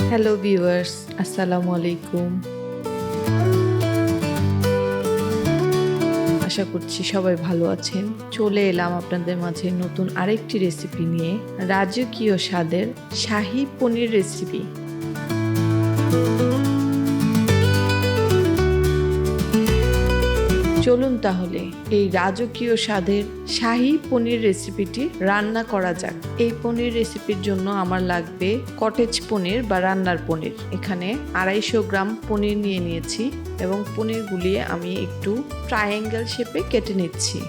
Hello viewers, আসসালামু আলাইকুম। আশা করছি সবাই ভালো আছেন। চলে এলাম আপনাদের মাঝে নতুন আরেকটি রেসিপি নিয়ে, রাজকীয় স্বাদের শাহী পনির রেসিপি। চলুন তাহলে এই রাজকীয় স্বাদের শাহী পনির রেসিপিটি রান্না করা যাক। এই পনির রেসিপির জন্য আমার লাগবে কটেজ পনির বা রান্নার পনির। এখানে 250 গ্রাম পনির নিয়ে নিয়েছি এবং পনিরগুলি আমি একটু ট্রায়াঙ্গেল শেপে কেটে নিচ্ছি।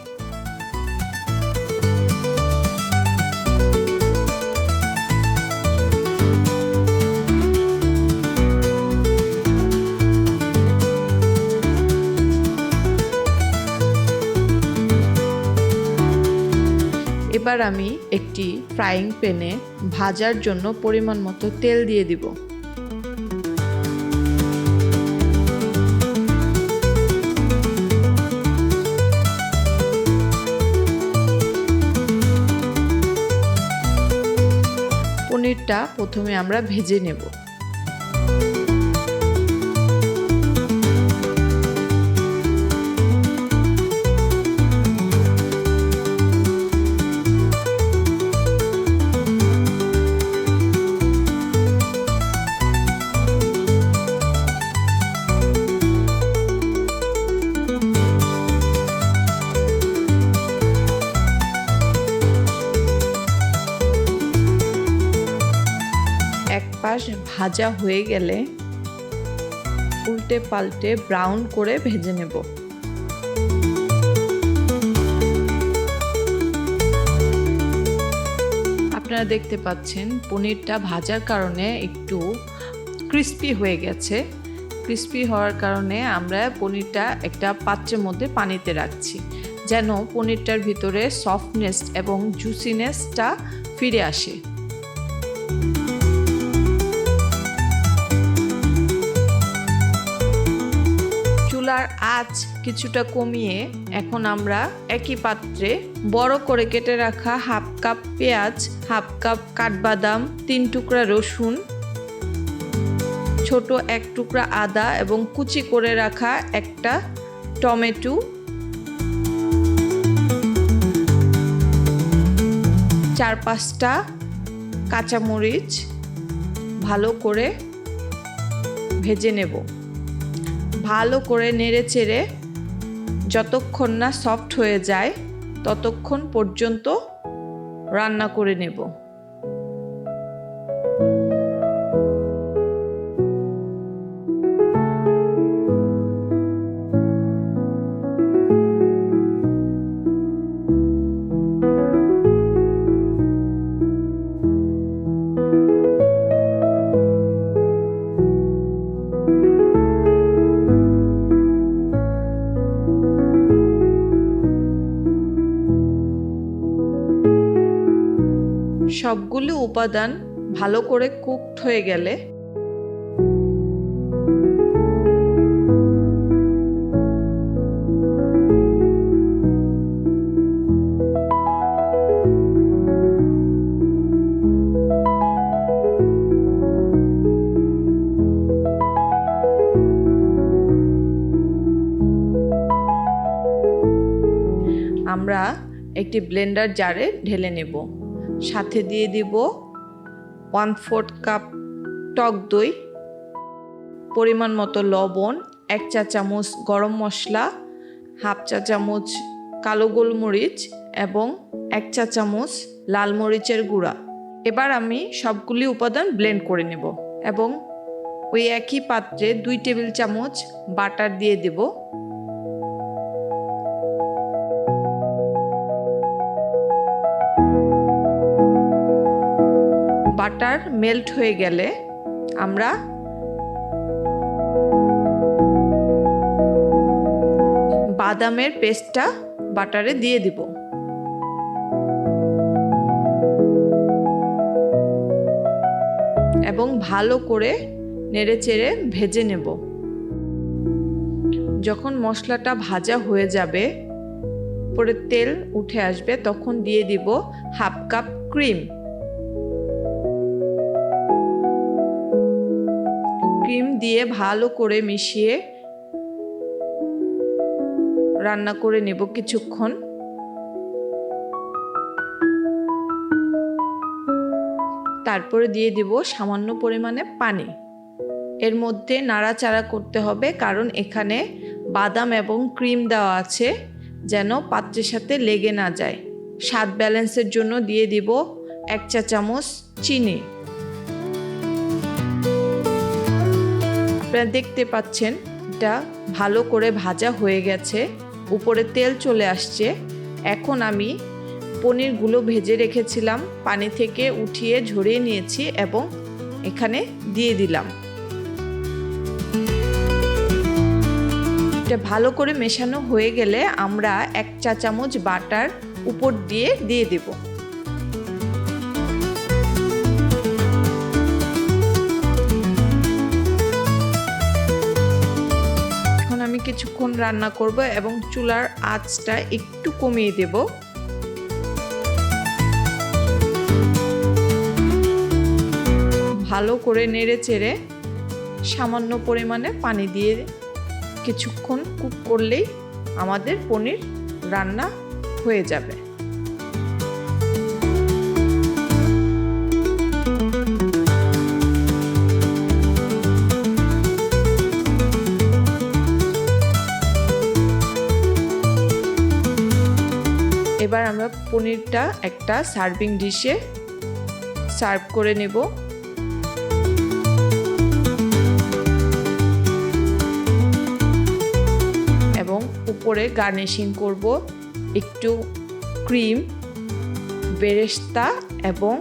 এবার আমি একটি ফ্রাইং প্যানে ভাজার জন্য পরিমাণ মতো তেল দিয়ে দিব। পনিরটা প্রথমে আমরা ভেজে নেব। এক পাশ ভাজা হয়ে গেলে উল্টে পাল্টে ব্রাউন করে ভেজে নেব। আপনারা দেখতে পাচ্ছেন পনিরটা ভাজার কারণে একটু ক্রিস্পি হয়ে গেছে। ক্রিস্পি হওয়ার কারণে আমরা পনিরটা একটা পাত্রের মধ্যে পানিতে রাখছি, যেন পনিরটার ভিতরে সফটনেস এবং জুসিনেসটা ফিরে আসে। চুলার আঁচ কিছুটা কমিয়ে এখন আমরা একই পাত্রে বড় করে কেটে রাখা হাফ কাপ পেঁয়াজ, হাফ কাপ কাঠবাদাম, 3 টুকরা রসুন, ছোট 1 টুকরা আদা এবং কুচি করে রাখা একটা টমেটো, 4-5টা কাঁচামরিচ ভালো করে ভেজে নেব। ভালো করে নেড়ে চেড়ে যতক্ষণ না সফট হয়ে যায় ততক্ষণ পর্যন্ত রান্না করে নেব। সবগুলো উপাদান ভালো করে কুকড হয়ে গেলে আমরা একটি ব্লেন্ডার জারে ঢেলে নেব। সাথে দিয়ে দিব 1/4 কাপ টক দই, পরিমাণ মতো লবণ, 1 চা চামচ গরম মশলা, হাফ চা চামচ কালো গোলমরিচ এবং 1 চা চামচ লাল মরিচের গুঁড়া। এবার আমি সবগুলি উপাদান ব্লেন্ড করে নেব এবং ওই একই পাত্রে 2 টেবিল চামচ বাটার দিয়ে দেব। বাটার মেল্ট হয়ে গেলে আমরা বাদামের পেস্টটা বাটারে দিয়ে দিব এবং ভালো করে নেড়েচেড়ে ভেজে নেব। যখন মশলাটা ভাজা হয়ে যাবে, পরে তেল উঠে আসবে, তখন দিয়ে দিব হাফ কাপ ক্রিম। ক্রিম দিয়ে ভালো করে মিশিয়ে রান্না করে নেব কিছুক্ষণ। তারপরে দিয়ে দেব সামান্য পরিমাণে পানি। এর মধ্যে নাড়াচাড়া করতে হবে, কারণ এখানে বাদাম এবং ক্রিম দেওয়া আছে, যেন পাত্রের সাথে লেগে না যায়। স্বাদ ব্যালেন্সের জন্য দিয়ে দিব 1 চা চামচ চিনি। আপনারা দেখতে পাচ্ছেন এটা ভালো করে ভাজা হয়ে গেছে, উপরে তেল চলে আসছে। এখন আমি পনিরগুলো ভেজে রেখেছিলাম পানি থেকে উঠিয়ে ঝরিয়ে নিয়েছি এবং এখানে দিয়ে দিলাম। এটা ভালো করে মেশানো হয়ে গেলে আমরা 1 চা চামচ বাটার উপর দিয়ে দেব। এখন আমি কিছুক্ষণ রান্না করব এবং চুলার আঁচটা একটু কমিয়ে দেব। ভালো করে নেড়ে চেড়ে সামান্য পরিমাণে পানি দিয়ে কিছুক্ষণ কুক করলেই আমাদের পনির রান্না হয়ে যাবে। এবার আমরা পনিরটা একটা সার্ভিং ডিশে সার্ভ করে নেব। এবং উপরে গার্নিশিং করব একটু ক্রিম, বেরেস্তা এবং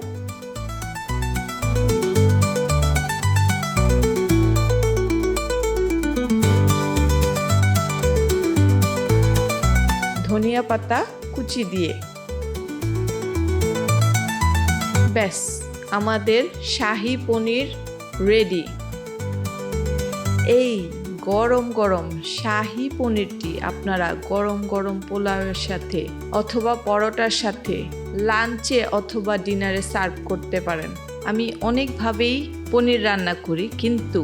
ধনিয়া পাতা কুচি দিয়ে। ব্যাস, আমাদের শাহী পনির রেডি। এই গরম গরম শাহী পনিরটি আপনারা গরম গরম পোলাওয়ের সাথে অথবা পরোটার সাথে লাঞ্চে অথবা ডিনারে সার্ভ করতে পারেন। আমি অনেকভাবেই পনির রান্না করি, কিন্তু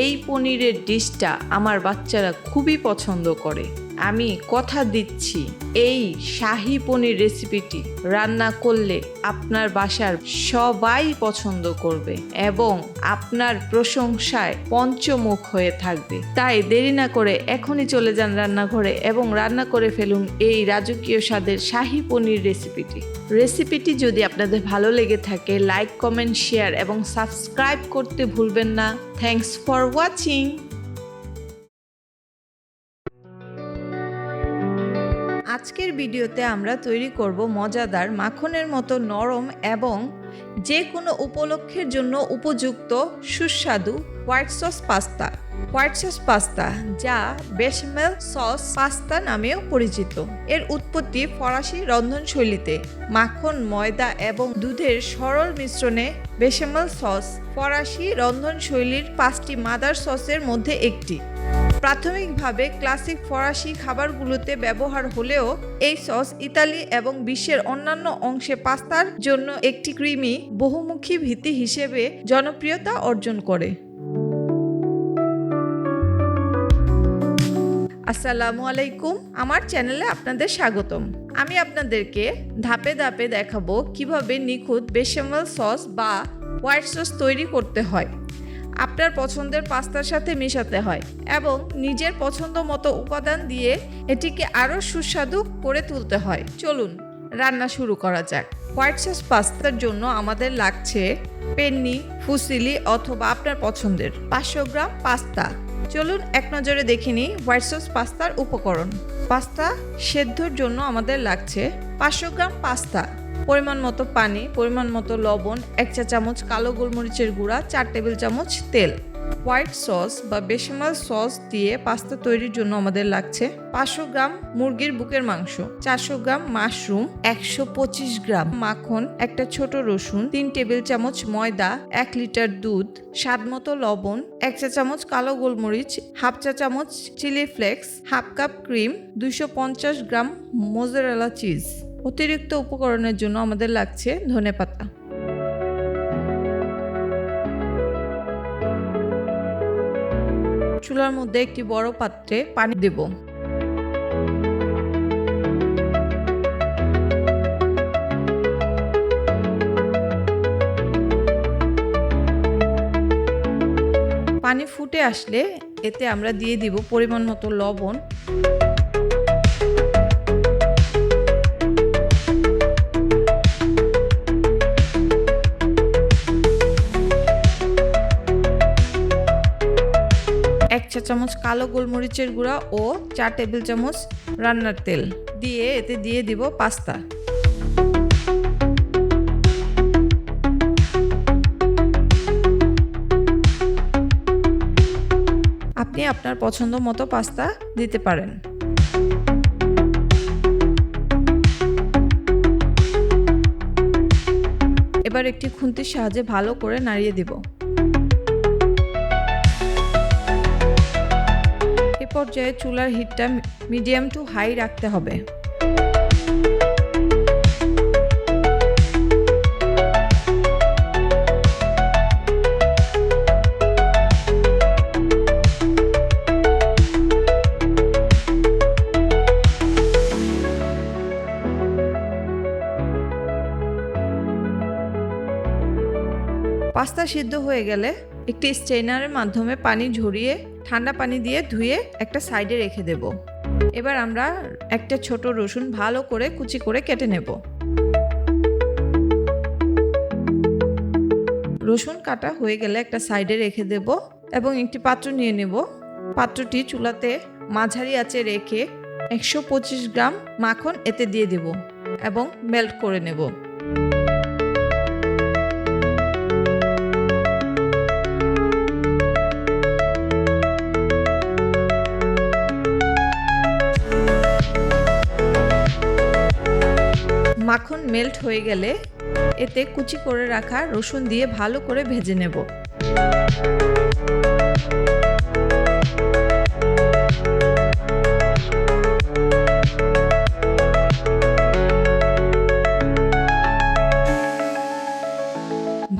এই পনিরের ডিশটা আমার বাচ্চারা খুবই পছন্দ করে। আমি কথা দিচ্ছি, এই শাহী পনির রেসিপিটি রান্না করলে আপনার বাসার সবাই পছন্দ করবে এবং আপনার প্রশংসায় পঞ্চমুখ হয়ে থাকবে। তাই দেরি না করে এখনই চলে যান রান্নাঘরে এবং রান্না করে ফেলুন এই রাজকীয় স্বাদের শাহী পনির রেসিপিটি যদি আপনাদের ভালো লেগে থাকে, লাইক, কমেন্ট, শেয়ার এবং সাবস্ক্রাইব করতে ভুলবেন না। Thanks for watching. আজকের ভিডিওতে আমরা তৈরি করব মজাদার মাখনের মতো নরম এবং যে কোনো উপলক্ষের জন্য উপযুক্ত সুস্বাদু হোয়াইট সস পাস্তা, যা বেশামেল সস পাস্তা নামেও পরিচিত। এর উৎপত্তি ফরাসি রন্ধনশৈলীতে। মাখন, ময়দা এবং দুধের সরল মিশ্রণে বেশামেল সস ফরাসি রন্ধনশৈলীর 5টি মাদার সসের মধ্যে একটি। প্রাথমিকভাবে ক্লাসিক ফরাসি খাবারগুলোতে ব্যবহার হলেও এই সস ইতালি এবং বিশ্বের অন্যান্য অংশে পাস্তার জন্য একটি ক্রিমি বহুমুখী ভীতি হিসেবে জনপ্রিয়তা অর্জন করে। আসসালামু আলাইকুম, আমার চ্যানেলে আপনাদের স্বাগতম। আমি আপনাদেরকে ধাপে ধাপে দেখাবো কিভাবে নিখুঁত বেশামেল সস বা হোয়াইট সস তৈরি করতে হয়, আপনার পছন্দের পাস্তার সাথে মেশাতে হয় এবং নিজের পছন্দ মতো উপাদান দিয়ে এটিকে আরও সুস্বাদু করে তুলতে হয়। চলুন রান্না শুরু করা যাক। হোয়াইট সস পাস্তার জন্য আমাদের লাগছে পেন্নি, ফুসিলি অথবা আপনার পছন্দের 500 গ্রাম পাস্তা। চলুন এক নজরে দেখে নিই হোয়াইট সস পাস্তার উপকরণ। পাস্তা সেদ্ধর জন্য আমাদের লাগছে 500 গ্রাম পাস্তা, পরিমাণ মতো পানি, পরিমাণ মতো লবণ, 1 চা চামচ কালো গোলমরিচের গুঁড়া, 4 টেবিল চামচ তেল। হোয়াইট সস বা বেশামেল সস দিয়ে পাস্তা তৈরির জন্য আমাদের লাগছে 500 গ্রাম মুরগির বুকের মাংস, 400 গ্রাম মাশরুম, 125 গ্রাম মাখন, একটা ছোট রসুন, 3 টেবিল চামচ ময়দা, 1 লিটার দুধ, স্বাদ মতো লবণ, 1 চা চামচ কালো গোলমরিচ, হাফ চা চামচ chilli flakes, half cup cream, 250 gram mozzarella cheese. অতিরিক্ত উপকরণের জন্য আমাদের লাগছে ধনেপাতা। চুলার মধ্যে একটি বড় পাত্রে পানি দেব। পানি ফুটে আসলে এতে আমরা দিয়ে দিব পরিমাণ মতো লবণ, এক চা চামচ কালো গোলমরিচের গুঁড়া ও 4 টেবিল চামচ রান্নার তেল দিয়ে এতে দিয়ে দিব পাস্তা। আপনি আপনার পছন্দ মতো পাস্তা দিতে পারেন। এবার একটি খুন্তির সাহায্যে ভালো করে নাড়িয়ে দিব। এ পর্যায়ে চুলার হিটটা মিডিয়াম টু হাই রাখতে হবে। পাস্তা সিদ্ধ হয়ে গেলে একটি স্ট্রেনারের মাধ্যমে পানি ঝরিয়ে ঠান্ডা পানি দিয়ে ধুয়ে একটা সাইডে রেখে দেব। এবার আমরা একটা ছোট রসুন ভালো করে কুচি করে কেটে নেব। রসুন কাটা হয়ে গেলে একটা সাইডে রেখে দেব এবং একটি পাত্র নিয়ে নেব। পাত্রটি চুলাতে মাঝারি আঁচে রেখে 125 গ্রাম মাখন এতে দিয়ে দেব এবং মেল্ট করে নেব। মাখন মেল্ট হয়ে গেলে এতে কুচি করে রাখা রসুন দিয়ে ভালো করে ভেজে নেব।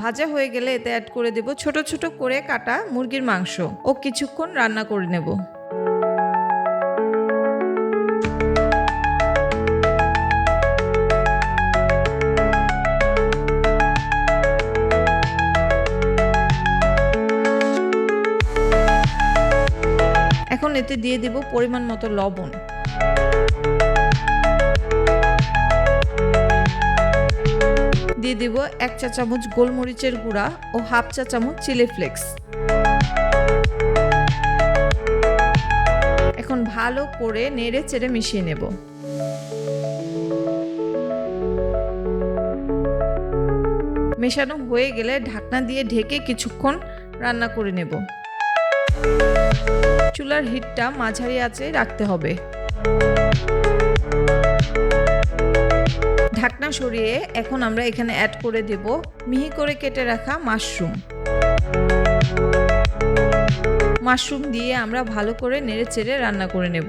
ভাজা হয়ে গেলে এতে অ্যাড করে দেব ছোট ছোট করে কাটা মুরগির মাংস ও কিছুক্ষণ রান্না করে নেব। এখন এতে দিয়ে দেব পরিমাণ মতো লবণ, দিয়ে দেব 1 চা চামচ গোলমরিচের গুঁড়া ও হাফ চা চামচ চিলি ফ্লেক্স। এখন ভালো করে নেড়ে চেড়ে মিশিয়ে নেব। মেশানো হয়ে গেলে ঢাকনা দিয়ে ঢেকে কিছুক্ষণ রান্না করে নেব। চুলার হিটটা মাঝারি আঁচে রাখতে হবে। ঢাকনা সরিয়ে এখন আমরা এখানে অ্যাড করে দেব মিহি করে কেটে রাখা মাশরুম দিয়ে আমরা ভালো করে নেড়ে চেড়ে রান্না করে নেব।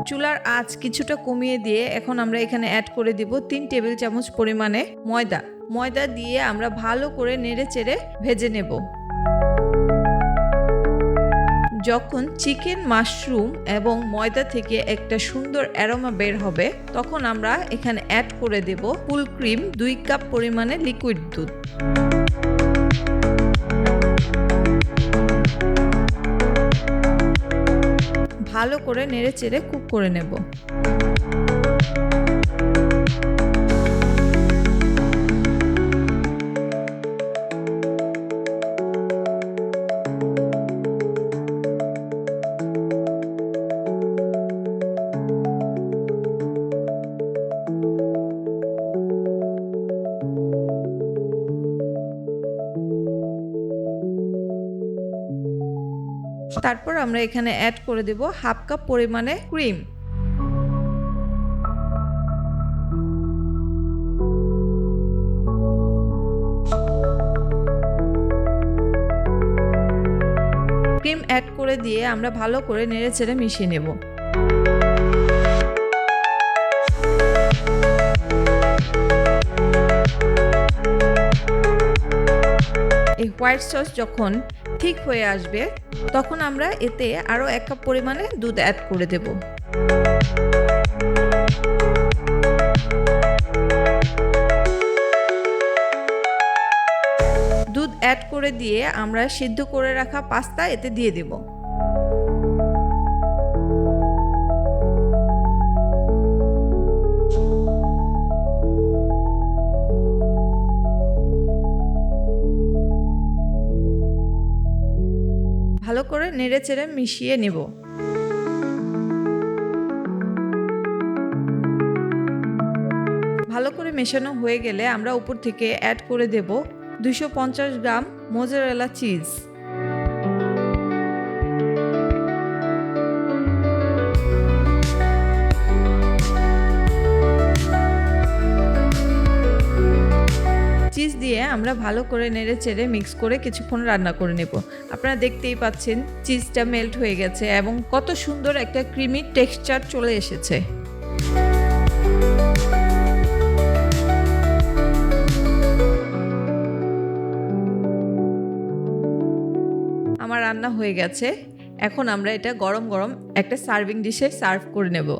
চুলার আঁচ কিছুটা কমিয়ে দিয়ে এখন আমরা এখানে অ্যাড করে দেব 3 টেবিল চামচ পরিমাণে ময়দা দিয়ে আমরা ভালো করে নেড়ে চেড়ে ভেজে নেব। যখন চিকেন, মাশরুম এবং ময়দা থেকে একটা সুন্দর অ্যারোমা বের হবে তখন আমরা এখানে অ্যাড করে দেব ফুল ক্রিম 2 কাপ পরিমাণে লিকুইড দুধ। ভালো করে নেড়ে চেড়ে কুক করে নেব। তারপর আমরা এখানে অ্যাড করে দেব হাফ কাপ পরিমাণে ক্রিম। ক্রিম অ্যাড করে দিয়ে আমরা ভালো করে নেড়ে চেড়ে মিশিয়ে নেব। হোয়াইট সস যখন ঠিক হয়ে আসবে তখন আমরা এতে আরও 1 কাপ পরিমাণে দুধ অ্যাড করে দেব। দুধ অ্যাড করে দিয়ে আমরা সিদ্ধ করে রাখা পাস্তা এতে দিয়ে দেব। ভালো করে নেড়েচেড়ে মিশিয়ে নেব। ভালো করে মেশানো হয়ে গেলে আমরা উপর থেকে অ্যাড করে দেব 250 গ্রাম মোজারেলা চিজ। চিজ দিয়ে আমরা ভালো করে নেড়েচেড়ে মিক্স করে কিছুক্ষণ রান্না করে নেব। আপনারা দেখতেই পাচ্ছেন চিজটা মেল্ট হয়ে গেছে এবং কত সুন্দর একটা ক্রিমি টেক্সচার চলে এসেছে। আমার রান্না হয়ে গেছে। এখন আমরা এটা গরম গরম একটা সার্ভিং ডিশে সার্ভ করে নেব।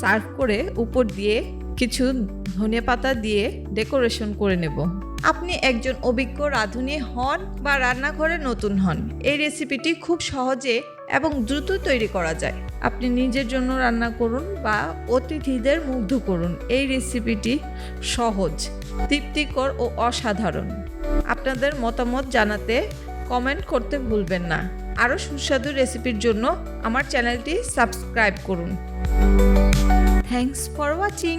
সার্ভ করে উপর দিয়ে কিছু ধনেপাতা দিয়ে ডেকোরেশন করে নেব। আপনি একজন অভিজ্ঞ রাঁধুনি হন বা রান্নাঘরে নতুন হন, এই রেসিপিটি খুব সহজে এবং দ্রুত তৈরি করা যায়। আপনি নিজের জন্য রান্না করুন বা অতিথিদের মুগ্ধ করুন। এই রেসিপিটি সহজ, তৃপ্তিকর ও অসাধারণ। আপনাদের মতামত জানাতে কমেন্ট করতে ভুলবেন না। আরও সুস্বাদু রেসিপির জন্য আমার চ্যানেলটি সাবস্ক্রাইব করুন। Thanks for watching.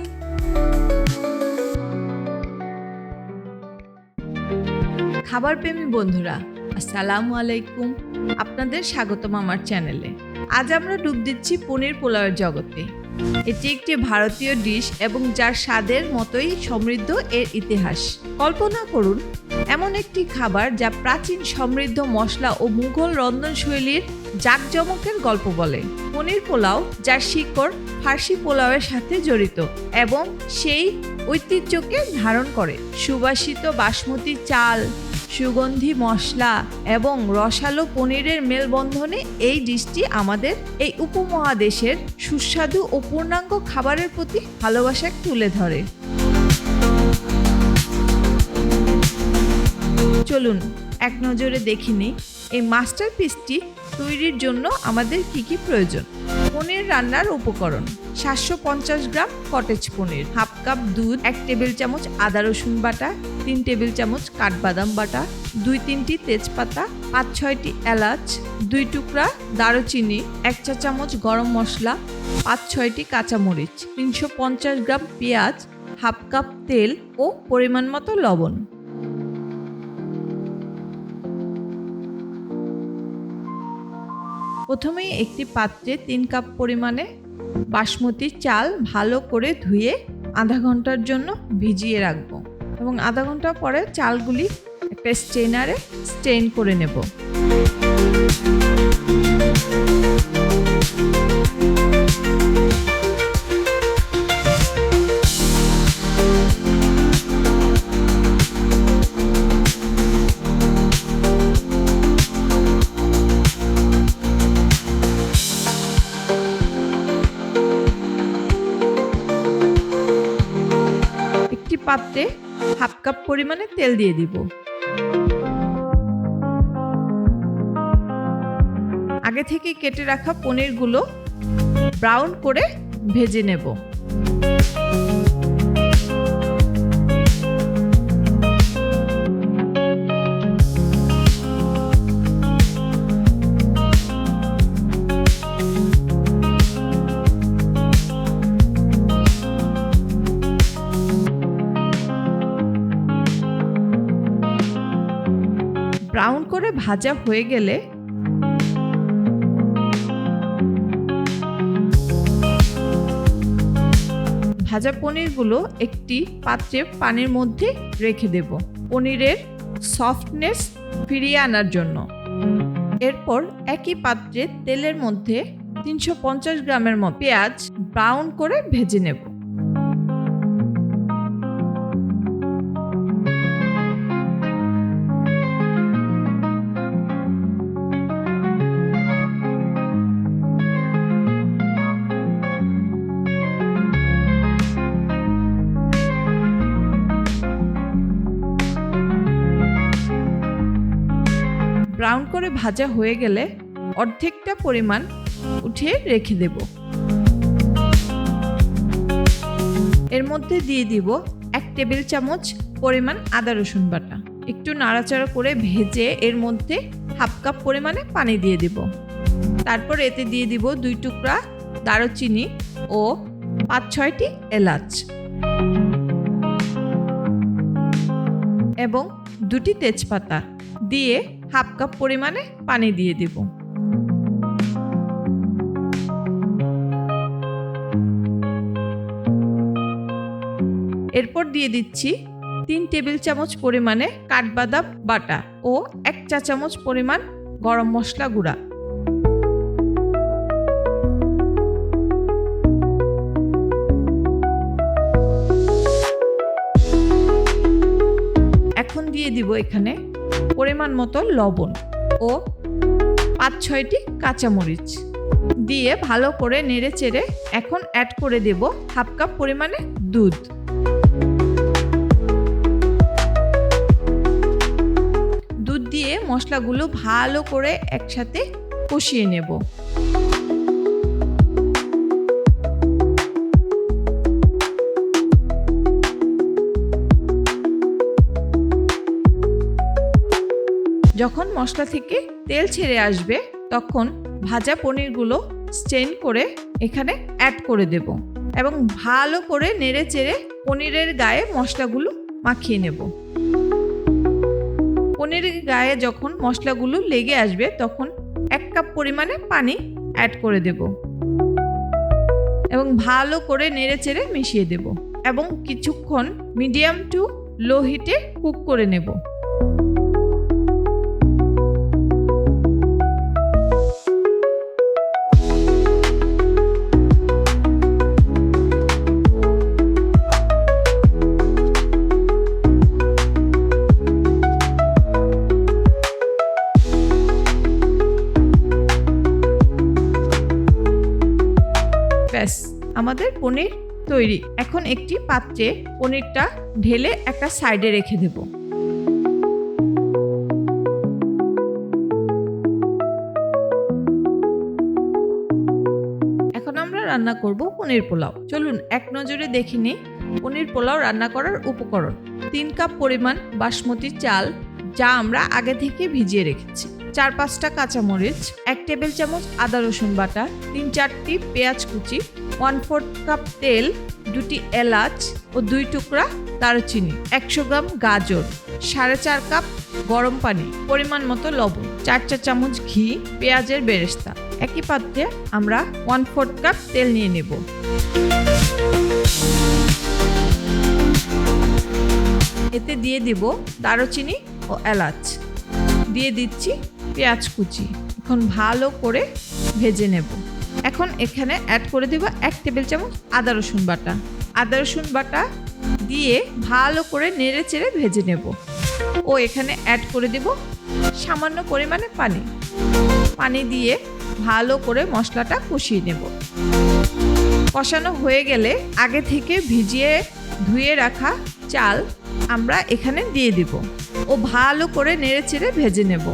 খাবার প্রেমী বন্ধুরা, আসসালামু আলাইকুম। আপনাদের স্বাগতম আমার চ্যানেলে। আজ আমরা ডুব দিচ্ছি পনির পোলাওয়ের জগতে। এটি একটি ভারতীয় ডিশ এবং যার স্বাদের মতোই সমৃদ্ধ এর ইতিহাস। কল্পনা করুন এমন একটি খাবার যা প্রাচীন সমৃদ্ধ মশলা ও মুঘল রন্ধনশৈলীর জাঁকজমকের গল্প বলে। পনির পোলাও যার শিকড় ফার্সি পোলাওয়ের সাথে জড়িত এবং সেই ঐতিহ্যকে ধারণ করে। সুবাসিত বাসমতি চাল, সুগন্ধি মশলা এবং রসালো পনিরের মেলবন্ধনে এই ডিশটি আমাদের এই উপমহাদেশের সুস্বাদু ও পূর্ণাঙ্গ খাবারের প্রতি ভালোবাসা তুলে ধরে। চলুন এক নজরে দেখে নিই এই মাস্টারপিসটি তৈরির জন্য আমাদের কি কি প্রয়োজন। পনির রান্নার উপকরণ: 750 গ্রাম কটেজ পনির, হাফ কাপ দুধ, 1 টেবিল চামচ আদা রসুন বাটা, 3 টেবিল চামচ কাঠবাদাম বাটা, 2-3টি তেজপাতা, 5-6টি এলাচ, 2 টুকরা দারুচিনি, 1 চা চামচ গরম মশলা, 5-6টি কাঁচামরিচ, 350 গ্রাম পেঁয়াজ, হাফ কাপ তেল ও পরিমাণ মতো লবণ। প্রথমেই একটি পাত্রে 3 কাপ পরিমাণে বাসমতি চাল ভালো করে ধুয়ে আধা ঘন্টার জন্য ভিজিয়ে রাখবো এবং আধা ঘন্টা পরে চালগুলি একটা স্ট্রেনারে স্ট্রেন করে নেব। পাত্রে হাফ কাপ পরিমাণে তেল দিয়ে দিব। আগে থেকে কেটে রাখা পনিরগুলো ব্রাউন করে ভেজে নেব। ব্রাউন করে ভাজা হয়ে গেলে ভাজা পনিরগুলো একটি পাত্রে পানির মধ্যে রেখে দেব পনিরের সফটনেস ফিরিয়ে আনার জন্য। এরপর একই পাত্রে তেলের মধ্যে 350 গ্রামের মতো পেঁয়াজ ব্রাউন করে ভেজে নেব। ব্রাউন করে ভাজা হয়ে গেলে অর্ধেকটা পরিমাণ উঠিয়ে রেখে দেব। এর মধ্যে দিয়ে দিব 1 টেবিল চামচ পরিমাণ আদা রসুন বাটা। একটু নাড়াচাড়া করে ভেজে এর মধ্যে হাফ কাপ পরিমাণে পানি দিয়ে দিব। তারপর এতে দিয়ে দিব 2 টুকরা দারুচিনি ও 5-6টি এলাচ এবং 2টি তেজপাতা দিয়ে হাফ কাপ পরিমাণে পানি দিয়ে দিব। এরপর দিয়ে দিচ্ছি 3 টেবিল চামচ পরিমাণে কাঠবাদাম বাটা ও 1 চা চামচ পরিমাণ গরম মশলা গুঁড়া। এখন দিয়ে দিব এখানে পরিমাণ মতো লবণ ও 5-6টি কাঁচামরিচ দিয়ে ভালো করে নেড়ে চেড়ে এখন অ্যাড করে দেব হাফ কাপ পরিমাণে দুধ। দুধ দিয়ে মশলাগুলো ভালো করে একসাথে কষিয়ে নেব। যখন মশলা থেকে তেল ছেড়ে আসবে তখন ভাজা পনিরগুলো স্ট্রেন করে এখানে অ্যাড করে দেব এবং ভালো করে নেড়ে চেড়ে পনিরের গায়ে মশলাগুলো মাখিয়ে নেব। পনিরের গায়ে যখন মশলাগুলো লেগে আসবে তখন 1 কাপ পরিমাণে পানি অ্যাড করে দেব এবং ভালো করে নেড়ে চেড়ে মিশিয়ে দেব এবং কিছুক্ষণ মিডিয়াম টু লো হিটে কুক করে নেব। ব্যাস, আমাদের পনির তৈরি। এখন একটি পাত্রে পনিরটা ঢেলে একটা সাইডে রেখে দেব। এখন আমরা রান্না করব পনির পোলাও। চলুন এক নজরে দেখে নিই পনির পোলাও রান্না করার উপকরণ। 3 কাপ পরিমাণ বাসমতি চাল, যা আমরা আগে থেকে ভিজিয়ে রেখেছি, 4-5টা কাঁচামরিচ, 1 টেবিল চামচ আদা রসুন বাটা, 3-4টি পেঁয়াজ কুচি, 1/4 কাপ তেল, 2টি এলাচ ও 2 টুকরা দারুচিনি, 100 গ্রাম গাজর, 4.5 কাপ গরম পানি, পরিমাণ মতো লবণ, 4 চা চামচ ঘি, পেঁয়াজের বেরেস্তা। একই পাত্রে আমরা 1/4 কাপ তেল নিয়ে নেব। এতে দিয়ে দিব দারুচিনি ও এলাচ, দিয়ে দিচ্ছি পেঁয়াজ কুচি। এখন ভালো করে ভেজে নেব। এখন এখানে অ্যাড করে দেব 1 টেবিল চামচ আদা রসুন বাটা। আদা রসুন বাটা দিয়ে ভালো করে নেড়ে চেড়ে ভেজে নেব ও এখানে অ্যাড করে দেব সামান্য পরিমাণে পানি। পানি দিয়ে ভালো করে মশলাটা কষিয়ে নেব। কষানো হয়ে গেলে আগে থেকে ভিজিয়ে ধুয়ে রাখা চাল আমরা এখানে দিয়ে দেব ও ভালো করে নেড়ে চেড়ে ভেজে নেব।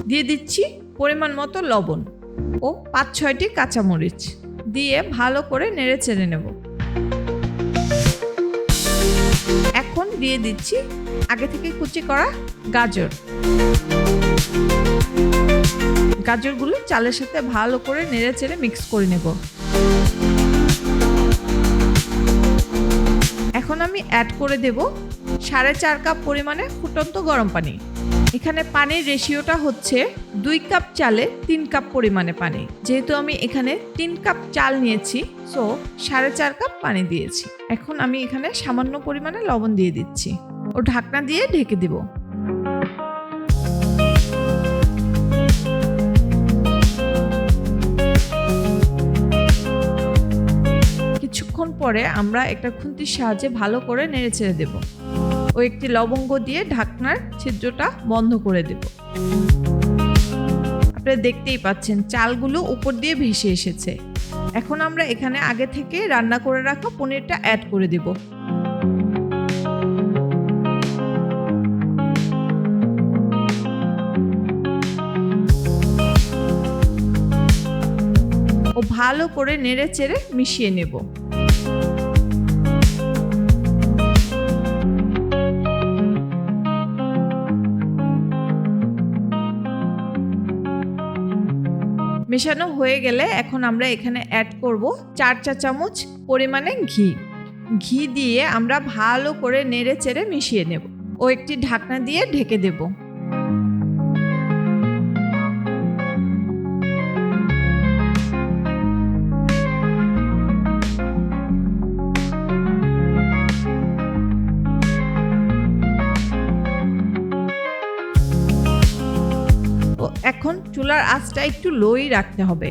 দিয়ে দিচ্ছি পরিমাণ মতো লবণ ও 5-6টি কাঁচামরিচ দিয়ে ভালো করে নেড়ে চেড়ে নেব। এখন দিয়ে দিচ্ছি আগে থেকে কুচি করা গাজর। গাজরগুলো চালের সাথে ভালো করে নেড়ে চেড়ে মিক্স করে নেব। এখন আমি অ্যাড করে দেব 4.5 কাপ পরিমাণে ফুটন্ত গরম পানি। এখানে পানির রেশিওটা হচ্ছে 2 কাপ চালে 3 কাপ পরিমাণে পানি। যেহেতু আমি এখানে 3 কাপ চাল নিয়েছি, সো 4.5 কাপ পানি দিয়েছি। এখন আমি এখানে সামান্য পরিমাণে লবণ দিয়ে দিচ্ছি ও ঢাকনা দিয়ে ঢেকে দিব। কিছুক্ষণ পরে আমরা একটা খুন্তির সাহায্যে ভালো করে নেড়েচেড়ে দেব ও একটি লবঙ্গ দিয়ে ঢাকনার ছিদ্রটা বন্ধ করে দেব। আপনারা দেখতেই পাচ্ছেন চালগুলো উপর দিয়ে ভেসে এসেছে। এখন আমরা এখানে আগে থেকে রান্না করে রাখা পনিরটা অ্যাড করে দেব। ও ভালো করে নেড়েচেড়ে মিশিয়ে নেব। মেশানো হয়ে গেলে এখন আমরা এখানে অ্যাড করব 4 চা চামচ পরিমাণে ঘি। ঘি দিয়ে আমরা ভালো করে নেড়েচেড়ে মিশিয়ে নেব ও একটি ঢাকনা দিয়ে ঢেকে দেব। এখন চুলার আঁচটা একটু লোই রাখতে হবে।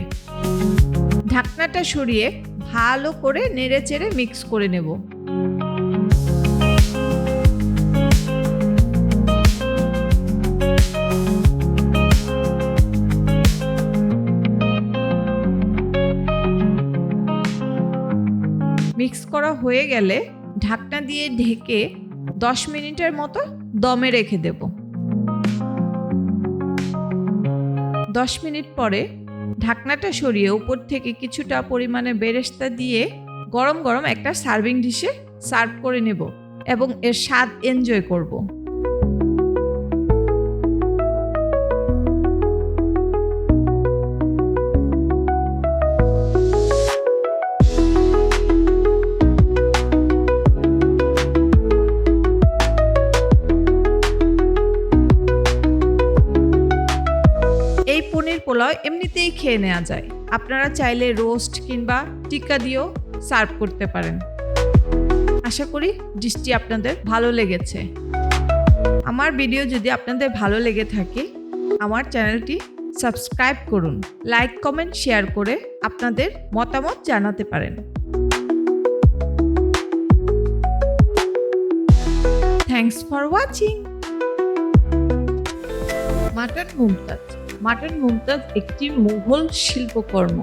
ঢাকনাটা সরিয়ে ভালো করে নেড়েচেড়ে মিক্স করে নেব। মিক্স করা হয়ে গেলে ঢাকনা দিয়ে ঢেকে 10 মিনিটের মতো দমে রেখে দেব। 10 মিনিট পরে ঢাকনাটা সরিয়ে উপর থেকে কিছুটা পরিমাণে বেরেস্তা দিয়ে গরম গরম একটা সার্ভিং ডিশে সার্ভ করে নেব এবং এর স্বাদ এনজয় করব। এই পনির পোলাও এমনিতেই খেয়ে নেওয়া যায়। আপনারা চাইলে রোস্ট কিংবা টিক্কা দিয়েও সার্ভ করতে পারেন। আশা করি ডিশটি আপনাদের ভালো লেগেছে। আমার ভিডিও যদি আপনাদের ভালো লেগে থাকে আমার চ্যানেলটি সাবস্ক্রাইব করুন, লাইক কমেন্ট শেয়ার করে আপনাদের মতামত জানাতে পারেন। Thanks for watching. Mutton Mumtaz. Mutton Mumtaz একটি মুঘল শিল্পকর্ম।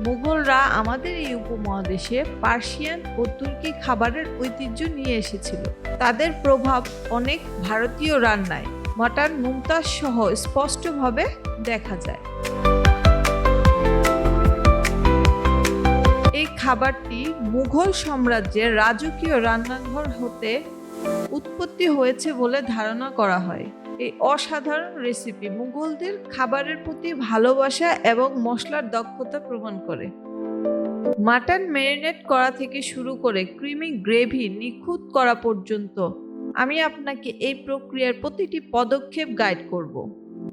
মুঘলরা আমাদের এই উপমহাদেশে পার্সিয়ান ও তুর্কি খাবারের ঐতিহ্য নিয়ে এসেছিল। তাদের প্রভাব অনেক ভারতীয় রান্নায় মাটন মুমতাজ সহ স্পষ্টভাবে দেখা যায়। এই খাবারটি মুঘল সাম্রাজ্যের রাজকীয় রান্নাঘর হতে উৎপত্তি হয়েছে বলে ধারণা করা হয়। এই অসাধারণ রেসিপি মুঘলদের খাবারের প্রতি ভালোবাসা এবং মশলার দক্ষতা প্রমাণ করে। মাটন ম্যারিনেট করা থেকে শুরু করে ক্রিমি গ্রেভি নিখুঁত করা পর্যন্ত আমি আপনাকে এই প্রক্রিয়ার প্রতিটি পদক্ষেপ গাইড করব।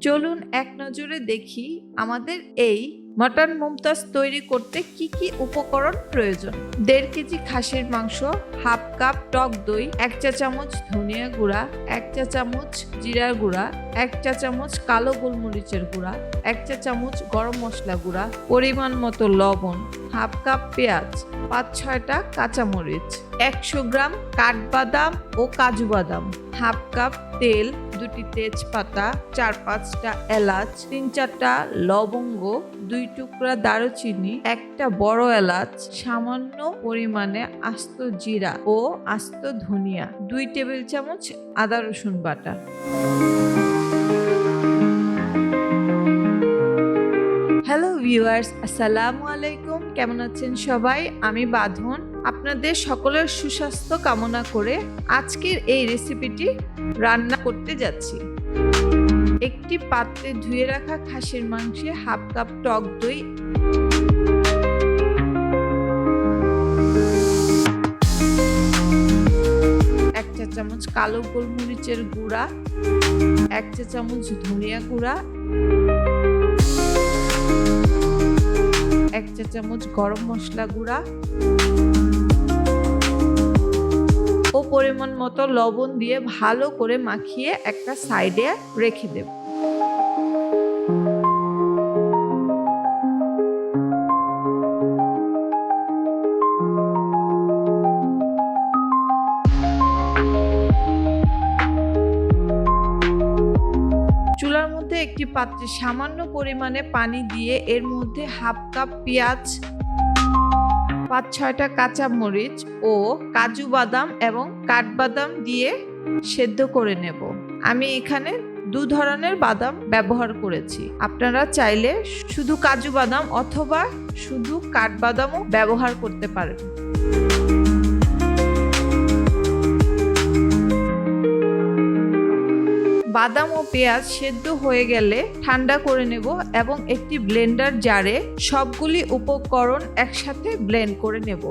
চলুন এক নজরে দেখি আমাদের এই মাটন মুমতাজ তৈরি করতে কি কি উপকরণ প্রয়োজন। 1.5 কেজি খাসির মাংস, হাফ কাপ টক দই, 1 চা চামচ ধনিয়া গুঁড়া, 1 চা চামচ জিরার গুঁড়া, 1 চা চামচ কালো গোলমরিচের গুঁড়া, 1 চা চামচ গরম মশলা গুঁড়া, পরিমাণ মতো লবণ, হাফ কাপ পেঁয়াজ, 5-6টা কাঁচামরিচ, 100 গ্রাম কাঠবাদাম ও কাজু বাদাম, হাফ কাপ তেল, 2টি তেজপাতা, 4-5টা এলাচ, 3-4টা লবঙ্গ, 2 টুকরা দারুচিনি, 1টা বড় এলাচ, সামান্য পরিমাণে আস্ত জিরা ও আস্ত ধনিয়া, 2 টেবিল চামচ আদা রসুন বাটা। হ্যালো ভিউয়ার্স, আসসালামু আলাইকুম। কেমন আছেন সবাই? আমি বাঁধন আপনাদের সকলের সুস্বাস্থ্য কামনা করে আজকের এই রেসিপিটি রান্না করতে যাচ্ছি। একটি পাত্রে ধুয়ে রাখা খাসির মাংসে হাফ কাপ টক দই, 1 চা চামচ চামচ কালো গোলমরিচের গুঁড়া, 1 চা চামচ ধনিয়া গুঁড়া, 1 চা চামচ গরম মশলা গুঁড়া ও পরিমাণ মতো লবণ দিয়ে ভালো করে মাখিয়ে একটা সাইডে রেখে দেব। চুলার মধ্যে একটি পাত্রে সামান্য পরিমাণে পানি দিয়ে এর মধ্যে 1/2 কাপ পেঁয়াজ, 5-6টা কাঁচা মরিচ ও কাজু বাদাম এবং কাঠবাদাম দিয়ে সেদ্ধ করে নেব। আমি এখানে 2 ধরনের বাদাম ব্যবহার করেছি। আপনারা চাইলে শুধু কাজু বাদাম অথবা শুধু কাঠবাদামও ব্যবহার করতে পারেন। বাদাম ও পেঁয়াজ সেদ্ধ হয়ে গেলে ঠান্ডা করে নেব এবং একটি ব্লেন্ডার জারে সবগুলি উপকরণ একসাথে ব্লেন্ড করে নেব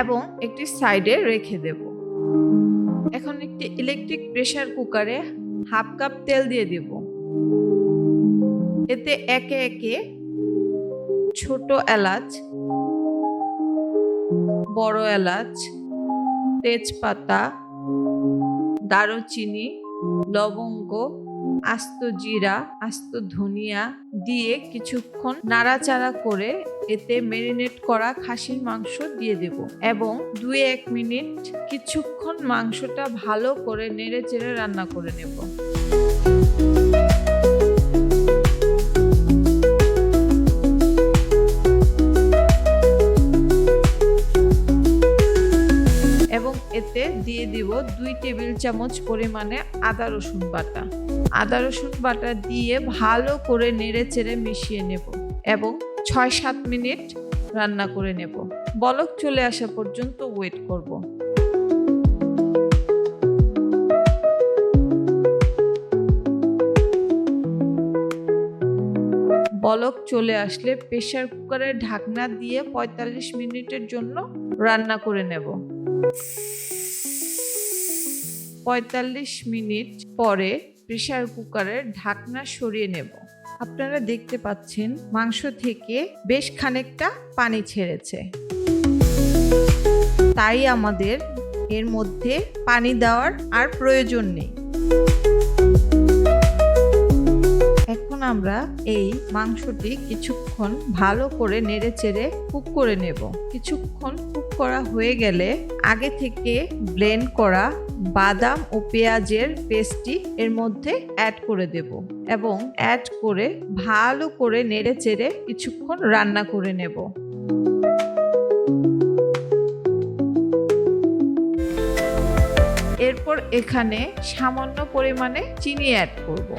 এবং একটি সাইডে রেখে দেব। এখন একটি ইলেকট্রিক প্রেসার কুকারে 1/2 কাপ তেল দিয়ে দেব। এতে একে একে ছোট এলাচ, বড় এলাচ, তেজপাতা, দারুচিনি, লবঙ্গ, আস্ত জিরা, আস্ত ধনিয়া দিয়ে কিছুক্ষণ নাড়াচাড়া করে এতে ম্যারিনেট করা খাসির মাংস দিয়ে দেব এবং 2-1 মিনিট কিছুক্ষণ মাংসটা ভালো করে নেড়েচেড়ে রান্না করে নেব। এতে দিয়ে দিব 2 টেবিল চামচ পরিমাণে আদা রসুন বাটা। আদা রসুন বাটা দিয়ে ভালো করে নেড়েচেড়ে মিশিয়ে নেব এবং 6-7 মিনিট রান্না করে নেব। বলক চলে আসা পর্যন্ত ওয়েট করব। বলক চলে আসলে প্রেসার কুকারের ঢাকনা দিয়ে 45 মিনিটের জন্য রান্না করে নেব। 45 মিনিট পরে প্রেসার কুকারের ঢাকনা সরিয়ে নেব। আপনারা দেখতে পাচ্ছেন মাংস থেকে বেশ খানিকটা পানি ছেড়েছে, তাই আমাদের এর মধ্যে পানি দেওয়ার আর প্রয়োজন নেই। এখন আমরা এই মাংসটি কিছুক্ষণ ভালো করে নেড়েচেড়ে কুক করে নেব। কিছুক্ষণ কুক করা হয়ে গেলে আগে থেকে ব্লেন্ড করা বাদাম ও পেঁয়াজের পেস্টটি এর মধ্যে অ্যাড করে দেব এবং অ্যাড করে ভালো করে নেড়েচেড়ে কিছুক্ষণ রান্না করে নেব। এরপর এখানে সামান্য পরিমাণে চিনি অ্যাড করব।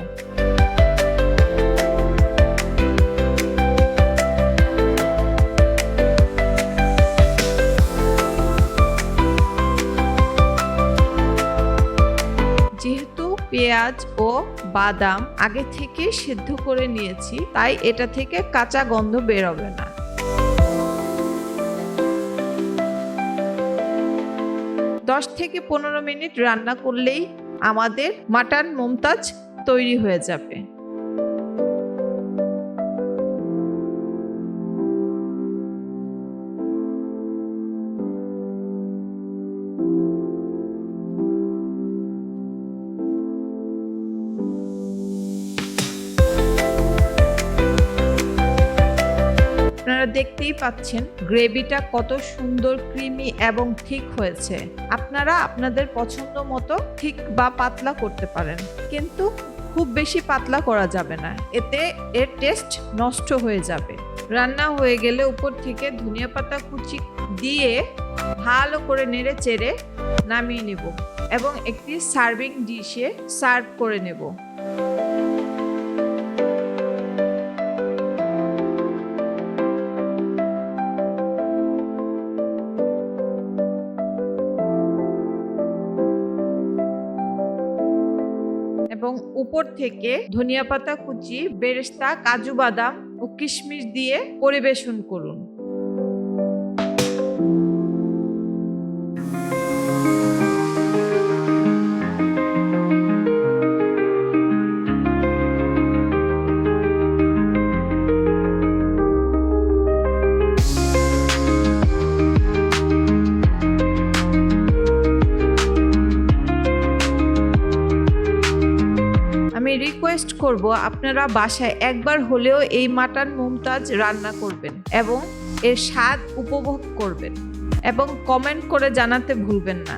যেহেতু পেঁয়াজ ও বাদাম আগে থেকে সেদ্ধ করে নিয়েছি, তাই এটা থেকে কাঁচা গন্ধ বেরোবে না। দশ থেকে 15 মিনিট রান্না করলেই আমাদের মাটন মুমতাজ তৈরি হয়ে যাবে। আপনারা দেখতেই পাচ্ছেন গ্রেভিটা কত সুন্দর ক্রিমি এবং ঠিক হয়েছে। আপনারা আপনাদের পছন্দ মতো ঠিক বা পাতলা করতে পারেন, কিন্তু খুব বেশি পাতলা করা যাবে না, এতে এর টেস্ট নষ্ট হয়ে যাবে। রান্না হয়ে গেলে উপর থেকে ধনিয়া পাতা কুচি দিয়ে ভালো করে নেড়ে চেড়ে নামিয়ে নেব এবং একটি সার্ভিং ডিশে সার্ভ করে নেব। এবং উপর থেকে ধনিয়া পাতা কুচি, বেরেস্তা, কাজু বাদাম ও কিশমিশ দিয়ে পরিবেশন করুন। রিকোয়েস্ট করব আপনারা বাসায় একবার হলেও এই মাটন মুমতাজ রান্না করবেন এবং এর স্বাদ উপভোগ করবেন এবং কমেন্ট করে জানাতে ভুলবেন না।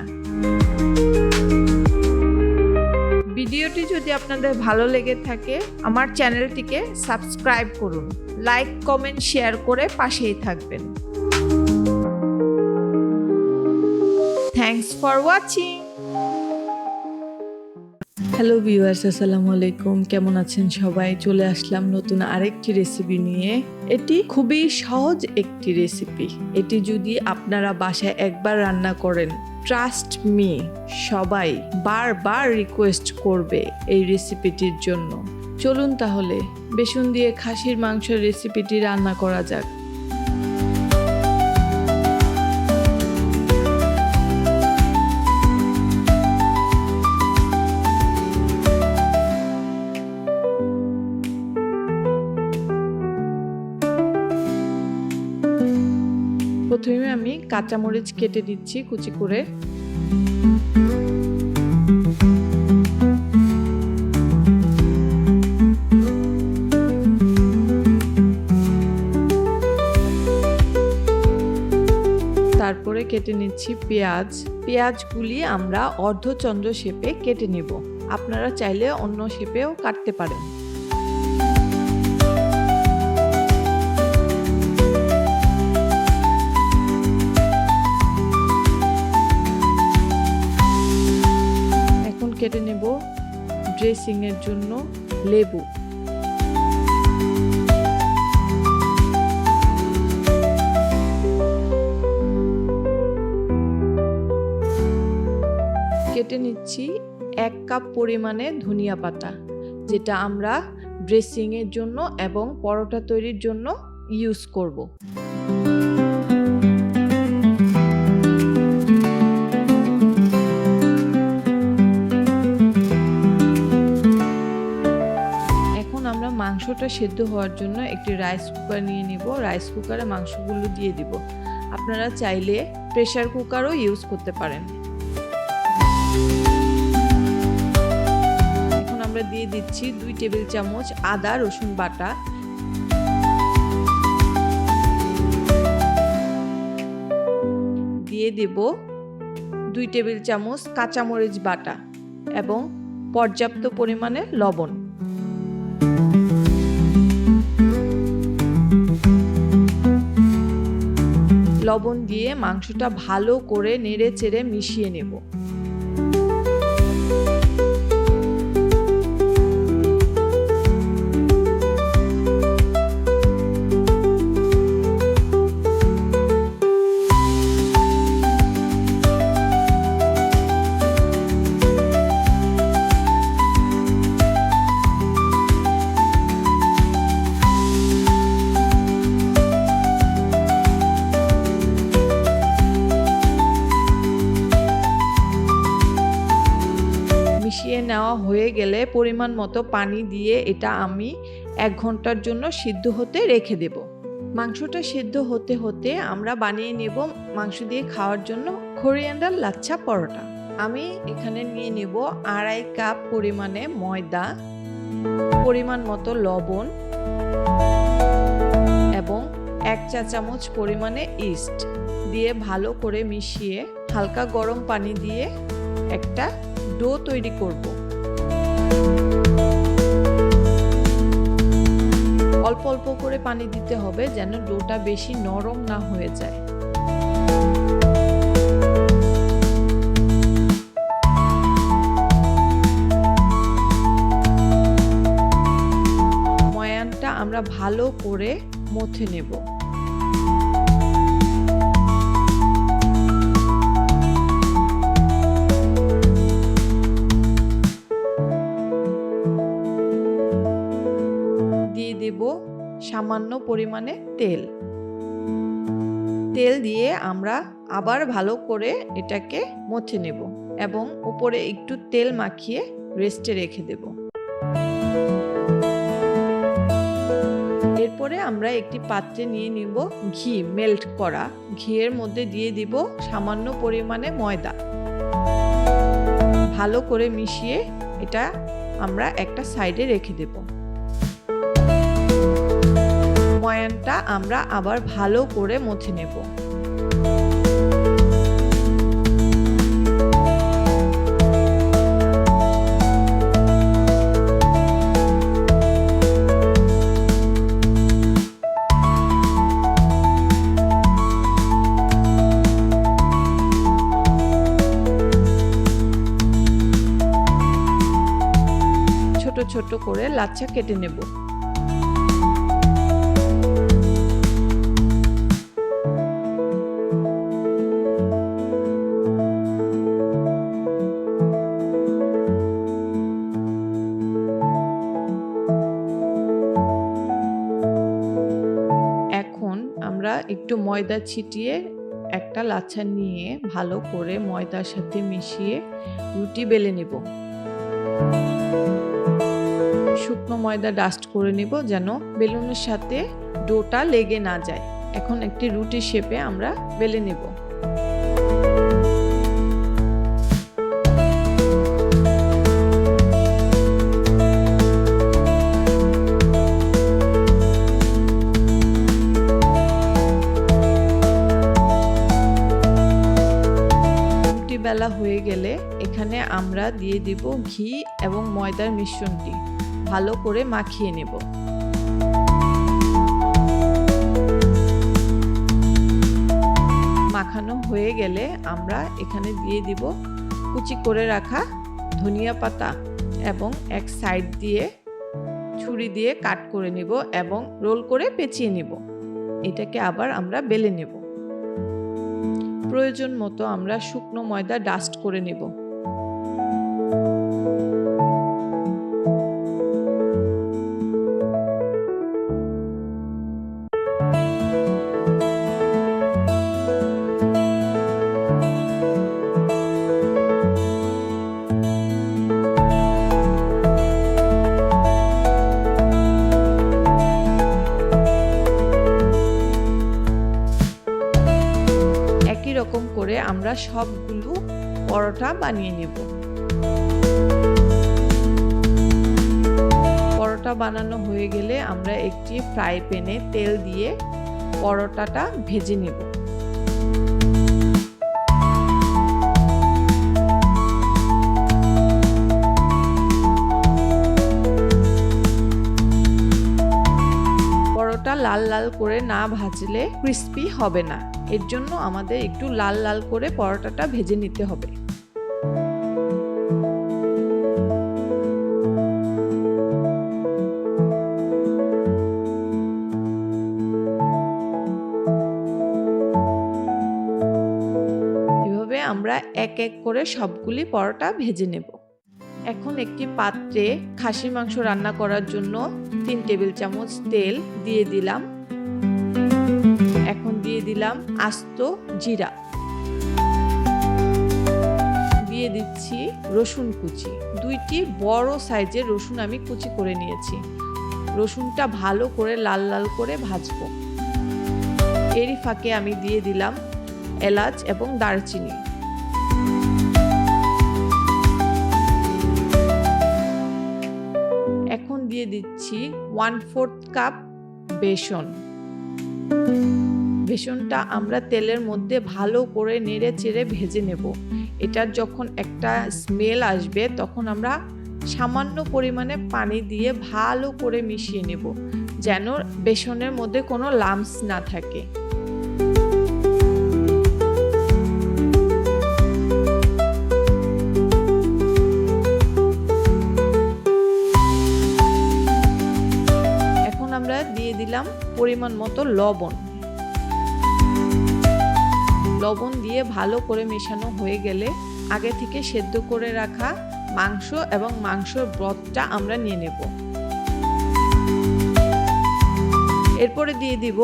ভিডিওটি যদি আপনাদের ভালো লেগে থাকে আমার চ্যানেলটিকে সাবস্ক্রাইব করুন, লাইক কমেন্ট শেয়ার করে পাশেই থাকবেন। Thanks for watching. Hello viewers, আসসালামু আলাইকুম। কেমন আছেন সবাই? চলে আসলাম নতুন আরেকটি রেসিপি নিয়ে। এটি খুবই সহজ একটি রেসিপি। এটি যদি আপনারা বাসায় একবার রান্না করেন, ট্রাস্ট মি, সবাই বারবার রিকোয়েস্ট করবে এই রেসিপিটির জন্য। চলুন তাহলে বেসন দিয়ে খাসির মাংসের রেসিপিটি রান্না করা যাক। প্রথমে আমি কাঁচামরিচ কেটে দিচ্ছি কুচি করে। তারপরে কেটে নিচ্ছি পেঁয়াজ। পেঁয়াজগুলি আমরা অর্ধচন্দ্র শেপে কেটে নিব। আপনারা চাইলে অন্য শেপেও কাটতে পারেন। কেটে নেব ড্রেসিং এর জন্য লেবু। কেটে নিচ্ছি 1 কাপ পরিমাণে ধনিয়া পাতা, যেটা আমরা ড্রেসিং এর জন্য এবং পরোটা তৈরির জন্য ইউজ করব। মাংসটা সেদ্ধ হওয়ার জন্য একটি রাইস কুকার নিয়ে নিব। রাইস কুকারে মাংসগুলো দিয়ে দিব। আপনারা চাইলে প্রেসার কুকারও ইউজ করতে পারেন। এখন আমরা দিয়ে দিচ্ছি 2 টেবিল চামচ আদা রসুন বাটা, দিয়ে দেব 2 টেবিল চামচ কাঁচামরিচ বাটা এবং পর্যাপ্ত পরিমাণে লবণ। লবণ দিয়ে মাংসটা ভালো করে নেড়ে চেড়ে মিশিয়ে নেব। মিশিয়ে নেওয়া হয়ে গেলে পরিমাণ মতো পানি দিয়ে এটা আমি 1 ঘন্টার জন্য সিদ্ধ হতে রেখে দেব। মাংসটা সিদ্ধ হতে হতে আমরা বানিয়ে নেব মাংস দিয়ে খাওয়ার জন্য কোরিয়ান্ডার লাচ্ছা পরোটা। আমি এখানে নিয়ে নেব 2.5 কাপ পরিমাণে ময়দা, পরিমাণ মতো লবণ এবং 1 চা চামচ পরিমাণে ইস্ট দিয়ে ভালো করে মিশিয়ে হালকা গরম পানি দিয়ে একটা ডো তৈরি করব। অল্প অল্প করে পানি দিতে হবে যেন ডোটা বেশি নরম না হয়ে যায়। ময়ানটা আমরা ভালো করে মথে নেব। দেব সামান্য পরিমাণে তেল। তেল দিয়ে আমরা আবার ভালো করে এটাকে মথে নেব এবং উপরে একটু তেল মাখিয়ে রেস্টে রেখে দেব। এরপরে আমরা একটি পাত্রে নিয়ে নিব ঘি, মেল্ট করা ঘিয়ের মধ্যে দিয়ে দিব সামান্য পরিমাণে ময়দা। ভালো করে মিশিয়ে এটা আমরা একটা সাইডে রেখে দেব। ময়ানটা আমরা আবার ভালো করে মথে নেব। ছোট ছোট করে লাচ্ছা কেটে নেব। এখন আমরা একটু ময়দা ছিটিয়ে একটা লাচ্ছা নিয়ে ভালো করে ময়দার সাথে মিশিয়ে রুটি বেলে নেব। শুকনো ময়দা ডাস্ট করে নেব যেন বেলুনের সাথে ডোটা লেগে না যায়। এখন একটি রুটি শেপে আমরা বেলে নেব। রুটি বেলা হয়ে গেলে এখানে আমরা দিয়ে দিব ঘি এবং ময়দার মিশ্রণটি ভালো করে মাখিয়ে নেব। মাখানো হয়ে গেলে আমরা এখানে দিয়ে দিব কুচি করে রাখা ধনিয়া পাতা এবং এক সাইড দিয়ে ছুরি দিয়ে কাট করে নেব এবং রোল করে পেঁচিয়ে নেব। এটাকে আবার আমরা বেলে নেব। প্রয়োজন মতো আমরা শুকনো ময়দা ডাস্ট করে নেব। এরকম করে আমরা সবগুলো পরোটা বানিয়ে নেব। পরোটা বানানো হয়ে গেলে আমরা একটি ফ্রাই প্যানে তেল দিয়ে পরোটাটা ভেজে নেব। পরোটা লাল লাল করে না ভাজলে ক্রিস্পি হবে না। এর জন্য আমাদের একটু লাল লাল করে পরোটাটা ভেজে নিতে হবে। এভাবে আমরা এক এক করে সবগুলি পরোটা ভেজে নেব। এখন একটি পাত্রে খাসির মাংস রান্না করার জন্য 3 টেবিল চামচ তেল দিয়ে দিলাম। এখন দিয়ে দিলাম আস্ত জিরা, দিয়ে দিচ্ছি রসুন কুচি। 2টি বড় সাইজের রসুন আমি কুচি করে নিয়েছি। রসুনটা ভালো করে লাল লাল করে ভাজবো। এরই ফাঁকে আমি দিয়ে দিলাম এলাচ এবং দারচিনি। এখন দিয়ে দিচ্ছি 1/4 কাপ বেসন। বেসনটা আমরা তেলের মধ্যে ভালো করে নেড়ে চেড়ে ভেজে নেব। এটার যখন একটা স্মেল আসবে তখন আমরা সামান্য পরিমাণে পানি দিয়ে ভালো করে মিশিয়ে নেব যেন বেসনের মধ্যে কোনো লাম্পস না থাকে। এখন আমরা দিয়ে দিলাম পরিমাণ মতো লবণ। লবণ দিয়ে ভালো করে মেশানো হয়ে গেলে আগে থেকে সেদ্ধ করে রাখা মাংস এবং মাংসের ব্রথটা আমরা নিয়ে নেব। এরপরে দিয়ে দিব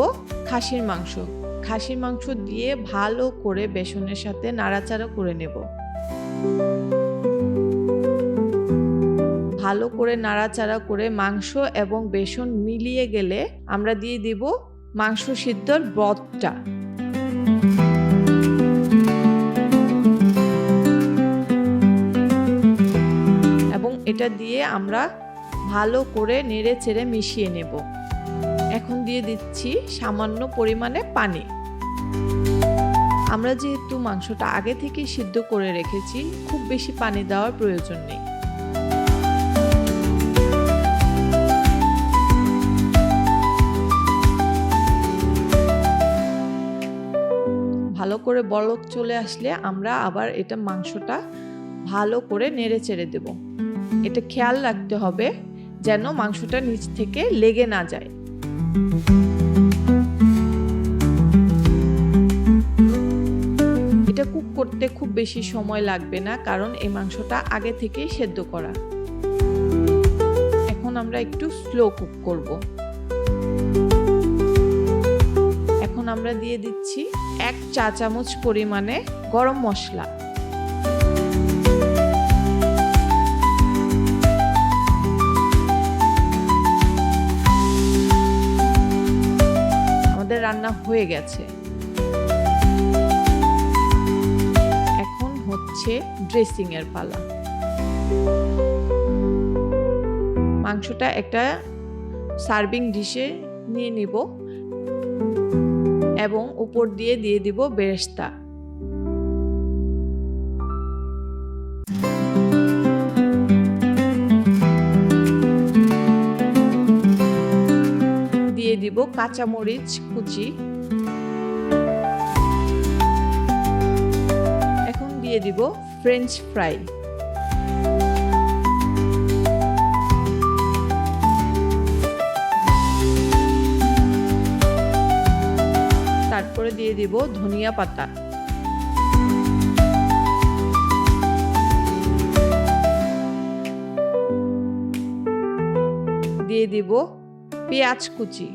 খাসির মাংস। খাসির মাংস দিয়ে ভালো করে বেসনের সাথে নাড়াচাড়া করে নেব। ভালো করে নাড়াচাড়া করে মাংস এবং বেসন মিলিয়ে গেলে আমরা দিয়ে দিব মাংস সিদ্ধর ব্রথটা। এটা দিয়ে আমরা ভালো করে নেড়ে চেড়ে মিশিয়ে নেব। এখন দিয়ে দিচ্ছি সামান্য পরিমাণে পানি। আমরা যেহেতু মাংসটা আগে থেকেই সিদ্ধ করে রেখেছি, খুব বেশি পানি দেওয়ার প্রয়োজন নেই। ভালো করে বলক চলে আসলে আমরা আবার এটা মাংসটা ভালো করে নেড়ে চেড়ে দেব। এটা খেয়াল রাখতে হবে যেন মাংসটা নিচ থেকে লেগে না যায়। এটা কুক করতে খুব বেশি সময় লাগবে না, কারণ এই মাংসটা আগে থেকেই সেদ্ধ করা। এখন আমরা একটু স্লো কুক করব। এখন আমরা দিয়ে দিচ্ছি 1 চা চামচ পরিমাণে গরম মশলা। আমাদের রান্না হয়ে গেছে। এখন হচ্ছে ড্রেসিং এর পালা। মাংসটা একটা সার্ভিং ডিশে নিয়ে নিব এবং উপর দিয়ে দিব বেরেস্তা। দিয়ে দিব কাঁচামরিচ কুচি। এখন দিয়ে দিব ফ্রেঞ্চ ফ্রাই। তারপরে দিয়ে দিব ধনিয়া পাতা। দিয়ে দিব পেঁয়াজ কুচি।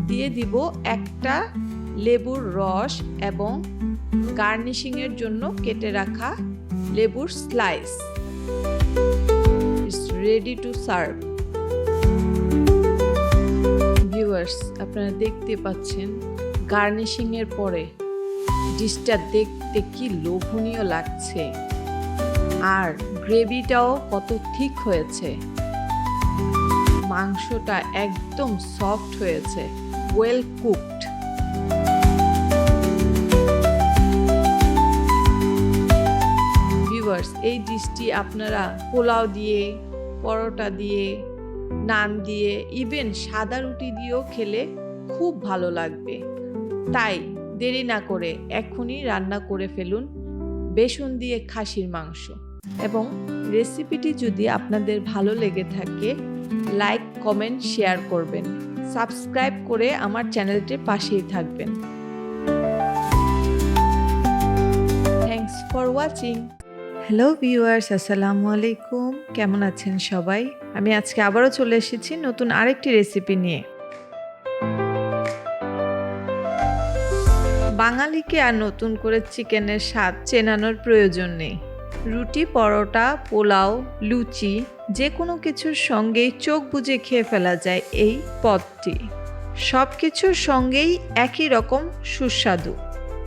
দিয়ে দিব একটা লেবুর রস এবং গার্নিশিং এর জন্য কেটে রাখা লেবুর slice. Ready to serve. Viewers, আপনারা দেখতে পাচ্ছেন গার্নিশিং এর পরে ডিশটা দেখতে কি লোভনীয় লাগছে, আর গ্রেভিটাও কত ঠিক হয়েছে। মাংসটা একদম সফট হয়েছে, ওয়েল কুকড। ভিউয়ার্স, এই ডিশটি আপনারা পোলাও দিয়ে, পরোটা দিয়ে, নান দিয়ে, ইভেন সাদা রুটি দিয়েও খেলে খুব ভালো লাগবে। তাই দেরি না করে এখনই রান্না করে ফেলুন বেসন দিয়ে খাসির মাংস। এবং রেসিপিটি যদি আপনাদের ভালো লেগে থাকে, লাইক, কমেন্ট, শেয়ার করবেন। সাবস্ক্রাইব করে আমার চ্যানেলটির পাশেই থাকবেন। Thanks for watching. Hello viewers, আসসালামু আলাইকুম। কেমন আছেন সবাই? আমি আজকে আবারও চলে এসেছি নতুন আরেকটি রেসিপি নিয়ে। বাঙালিকে আর নতুন করে চিকেনের স্বাদ চেনানোর প্রয়োজন নেই। রুটি, পরোটা, পোলাও, লুচি যে কোনো কিছুর সঙ্গেই চোখ বুজে খেয়ে ফেলা যায় এই পদটি। সব কিছুর সঙ্গেই একই রকম সুস্বাদু।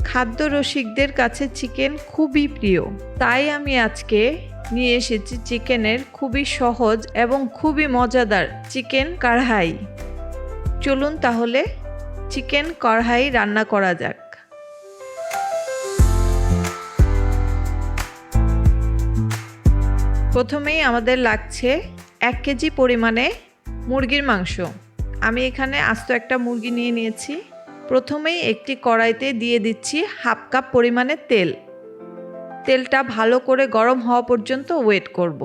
খাদ্য রসিকদের কাছে চিকেন খুবই প্রিয়। তাই আমি আজকে নিয়ে এসেছি চিকেনের খুবই সহজ এবং খুবই মজাদার চিকেন কড়াই। চলুন তাহলে চিকেন কড়াই রান্না করা যাক। প্রথমেই আমাদের লাগছে 1 কেজি পরিমাণে মুরগির মাংস। আমি এখানে আস্ত একটা মুরগি নিয়ে নিয়েছি। প্রথমেই একটি কড়াইতে দিয়ে দিচ্ছি 1/2 কাপ পরিমাণে তেল। তেলটা ভালো করে গরম হওয়া পর্যন্ত ওয়েট করব।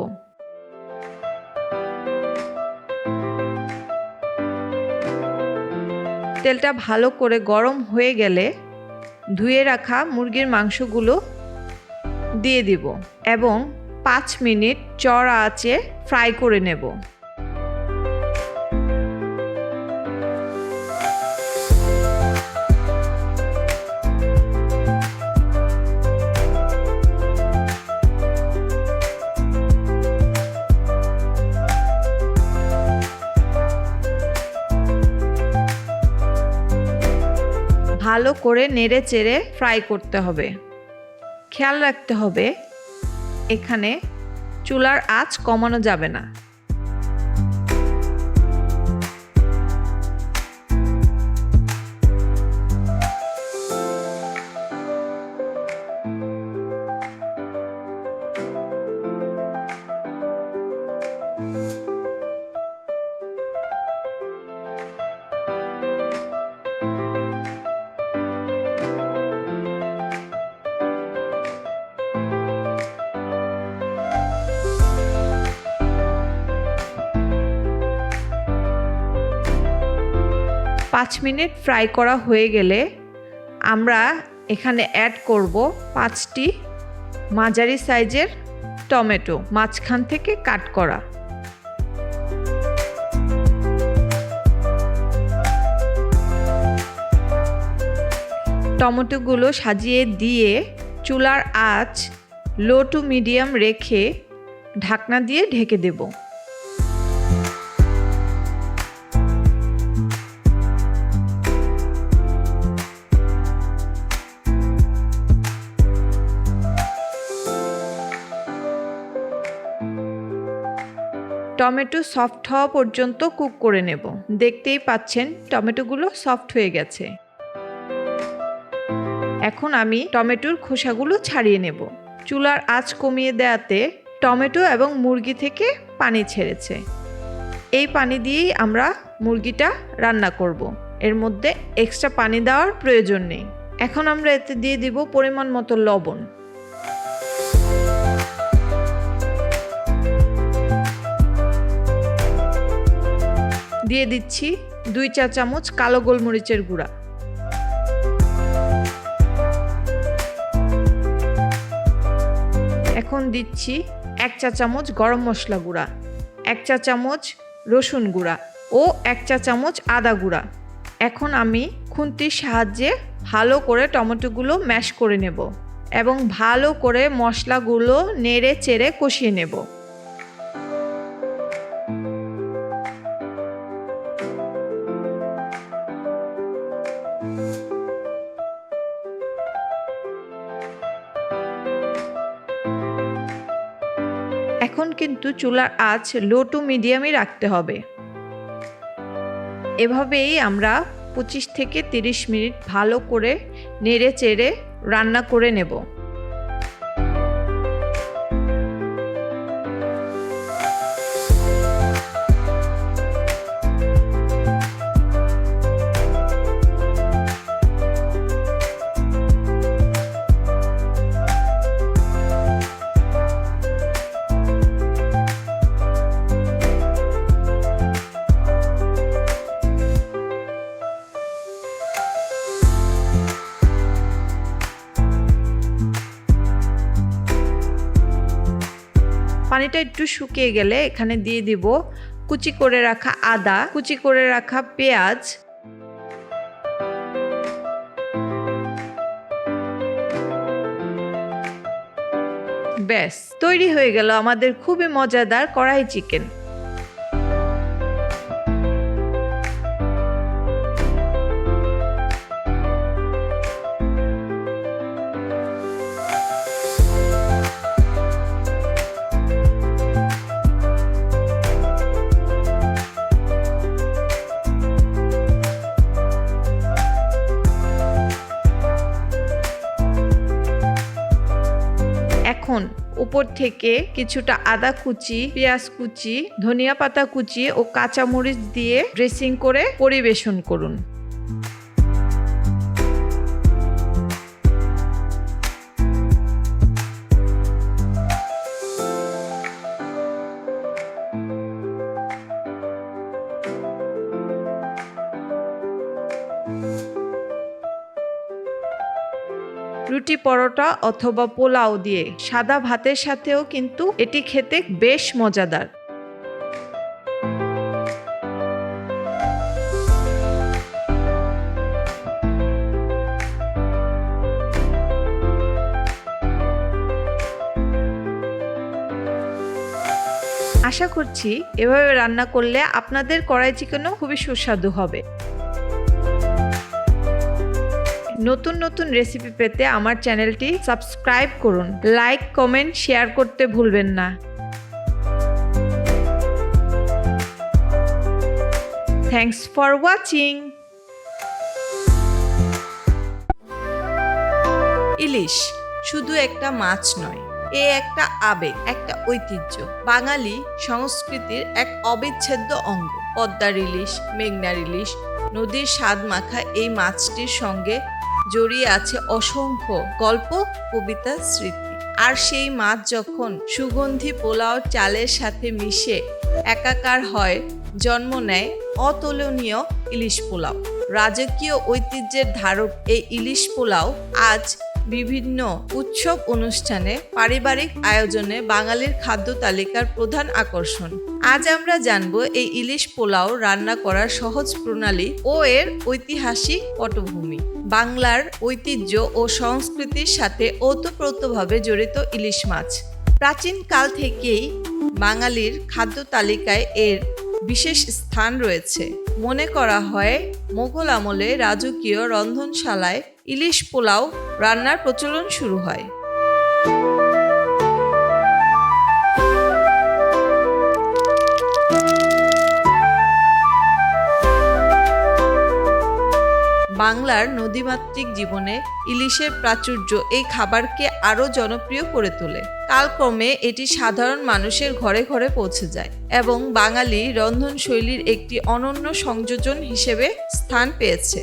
তেলটা ভালো করে গরম হয়ে গেলে ধুয়ে রাখা মুরগির মাংসগুলো দিয়ে দিব এবং 5 মিনিট চড়া আঁচে ফ্রাই করে নেব। ভালো করে নেড়ে চেড়ে ফ্রাই করতে হবে। খেয়াল রাখতে হবে এখানে চুলার আঁচ কমানো যাবে না। পাঁচ মিনিট ফ্রাই করা হয়ে গেলে আমরা এখানে অ্যাড করব 5টি মাঝারি সাইজের টমেটো, মাঝখান থেকে কাট করা। টমেটোগুলো সাজিয়ে দিয়ে চুলার আঁচ লো টু মিডিয়াম রেখে ঢাকনা দিয়ে ঢেকে দেব। টমেটো সফট হওয়া পর্যন্ত কুক করে নেব। দেখতেই পাচ্ছেন টমেটোগুলো সফট হয়ে গেছে। এখন আমি টমেটোর খোসাগুলো ছাড়িয়ে নেব। চুলার আঁচ কমিয়ে দেওয়াতে টমেটো এবং মুরগি থেকে পানি ছেড়েছে। এই পানি দিয়েই আমরা মুরগিটা রান্না করব। এর মধ্যে এক্সট্রা পানি দেওয়ার প্রয়োজন নেই। এখন আমরা এতে দিয়ে দিব পরিমাণ মতো লবণ। দিয়ে দিচ্ছি 2 চা চামচ কালো গোলমরিচের গুঁড়া। এখন দিচ্ছি 1 চা চামচ গরম মশলা গুঁড়া, 1 চা চামচ রসুন গুঁড়া ও 1 চা চামচ আদা গুঁড়া। এখন আমি খুন্তির সাহায্যে ভালো করে টমেটোগুলো ম্যাশ করে নেব এবং ভালো করে মশলাগুলো নেড়ে চেড়ে কষিয়ে নেব। এখন কিন্তু চুলার আঁচ লো টু মিডিয়ামই রাখতে হবে। এভাবেই আমরা 25 থেকে 30 মিনিট ভালো করে নেড়ে চেড়ে রান্না করে নেব। পানিটা একটু শুকিয়ে গেলে এখানে দিয়ে দিব কুচি করে রাখা আদা, কুচি করে রাখা পেঁয়াজ, ব্যাস তৈরি হয়ে গেল আমাদের খুবই মজাদার কড়াই চিকেন। এখন উপর থেকে কিছুটা আদা কুচি, পেঁয়াজ কুচি, ধনিয়া পাতা কুচি ও কাঁচামরিচ দিয়ে ড্রেসিং করে পরিবেশন করুন। রুটি, পরোটা অথবা পোলাও দিয়ে সাদা ভাতের সাথেও কিন্তু এটি খেতে বেশ মজাদার। আশা করছি এভাবে রান্না করলে আপনাদের কড়াই চিকেনও খুবই সুস্বাদু হবে। নতুন নতুন রেসিপি পেতে আমার চ্যানেলটি সাবস্ক্রাইব করুন। লাইক, কমেন্ট, শেয়ার করতে ভুলবেন না। Thanks for watching. ইলিশ শুধু একটা মাছ নয়, এ একটা আবেগ, একটা ঐতিহ্য, বাঙালি সংস্কৃতির এক অবিচ্ছেদ্য অঙ্গ। পদ্মার ইলিশ, মেঘনার ইলিশ, নদীর স্বাদ মাখা এই মাছটির সঙ্গে জড়িয়ে আছে অসংখ্য গল্প, কবিতা, স্মৃতি। আর সেই মাছ যখন সুগন্ধি পোলাও চালের সাথে মিশে একাকার হয়, জন্ম নেয় অতুলনীয় ইলিশ পোলাও। রাজকীয় ঐতিহ্যের ধারক এই ইলিশ পোলাও আজ বিভিন্ন উৎসব অনুষ্ঠানে, পারিবারিক আয়োজনে বাঙালির খাদ্য তালিকার প্রধান আকর্ষণ। আজ আমরা জানব এই ইলিশ পোলাও রান্না করার সহজ প্রণালী ও এর ঐতিহাসিক পটভূমি। বাংলার ঐতিহ্য ও সংস্কৃতির সাথে ওতপ্রোতভাবে জড়িত ইলিশ মাছ প্রাচীন কাল থেকেই বাঙালির খাদ্য তালিকায় এর বিশেষ স্থান রয়েছে। মনে করা হয় মোগল আমলে রাজকীয় রন্ধনশালায় ইলিশ পোলাও রান্নার প্রচলন শুরু হয়। বাংলার নদীমাতৃক জীবনে ইলিশের প্রাচুর্য এই খাবারকে আরও জনপ্রিয় করে তোলে। কালক্রমে এটি সাধারণ মানুষের ঘরে ঘরে পৌঁছে যায় এবং বাঙালি রন্ধনশৈলীর একটি অনন্য সংযোজন হিসেবে স্থান পেয়েছে।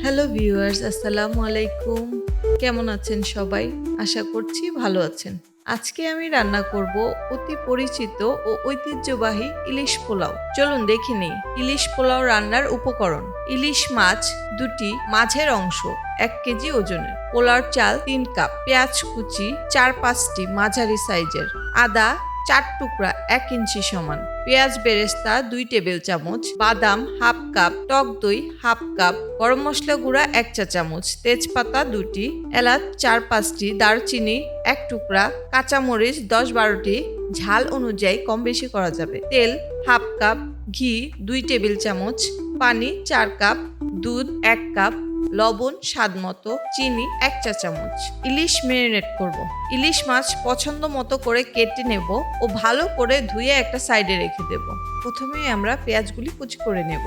হ্যালো ভিউয়ার্স, আসসালামু আলাইকুম। কেমন আছেন সবাই? আশা করছি ভালো আছেন। আজকে আমি রান্না করব অতি পরিচিত ও ঐতিহ্যবাহী ইলিশ পোলাও। চলুন দেখে নিই ইলিশ পোলাও রান্নার উপকরণ। ইলিশ মাছ 2টি, মাঝের অংশ 1 কেজি ওজনের, পোলার চাল 3 কাপ, পেঁয়াজ কুচি 4-5টি মাঝারি সাইজের, আদা 4 টুকরা 1 ইঞ্চি সমান, পেঁয়াজ বেরেস্তা 2 টেবিল চামচ, বাদাম 1/2 কাপ, টক দই 1/2 কাপ, গরম মশলা গুঁড়া 1 চা চামচ, তেজপাতা 2টি, এলাচ 4-5টি, দারচিনি 1 টুকরা, কাঁচামরিচ 10-12টি, ঝাল অনুযায়ী কম বেশি করা যাবে, তেল 1/2 কাপ, ঘি 2 টেবিল চামচ, পানি 4 কাপ, দুধ 1 কাপ, লবণ স্বাদ মতো, চিনি 1 চা চামচ। ইলিশ ম্যারিনেট করব। ইলিশ মাছ পছন্দ মতো করে কেটে নেব ও ভালো করে ধুয়ে একটা সাইডে রেখে দেব। প্রথমে আমরা পেঁয়াজগুলি কুচি করে নেব।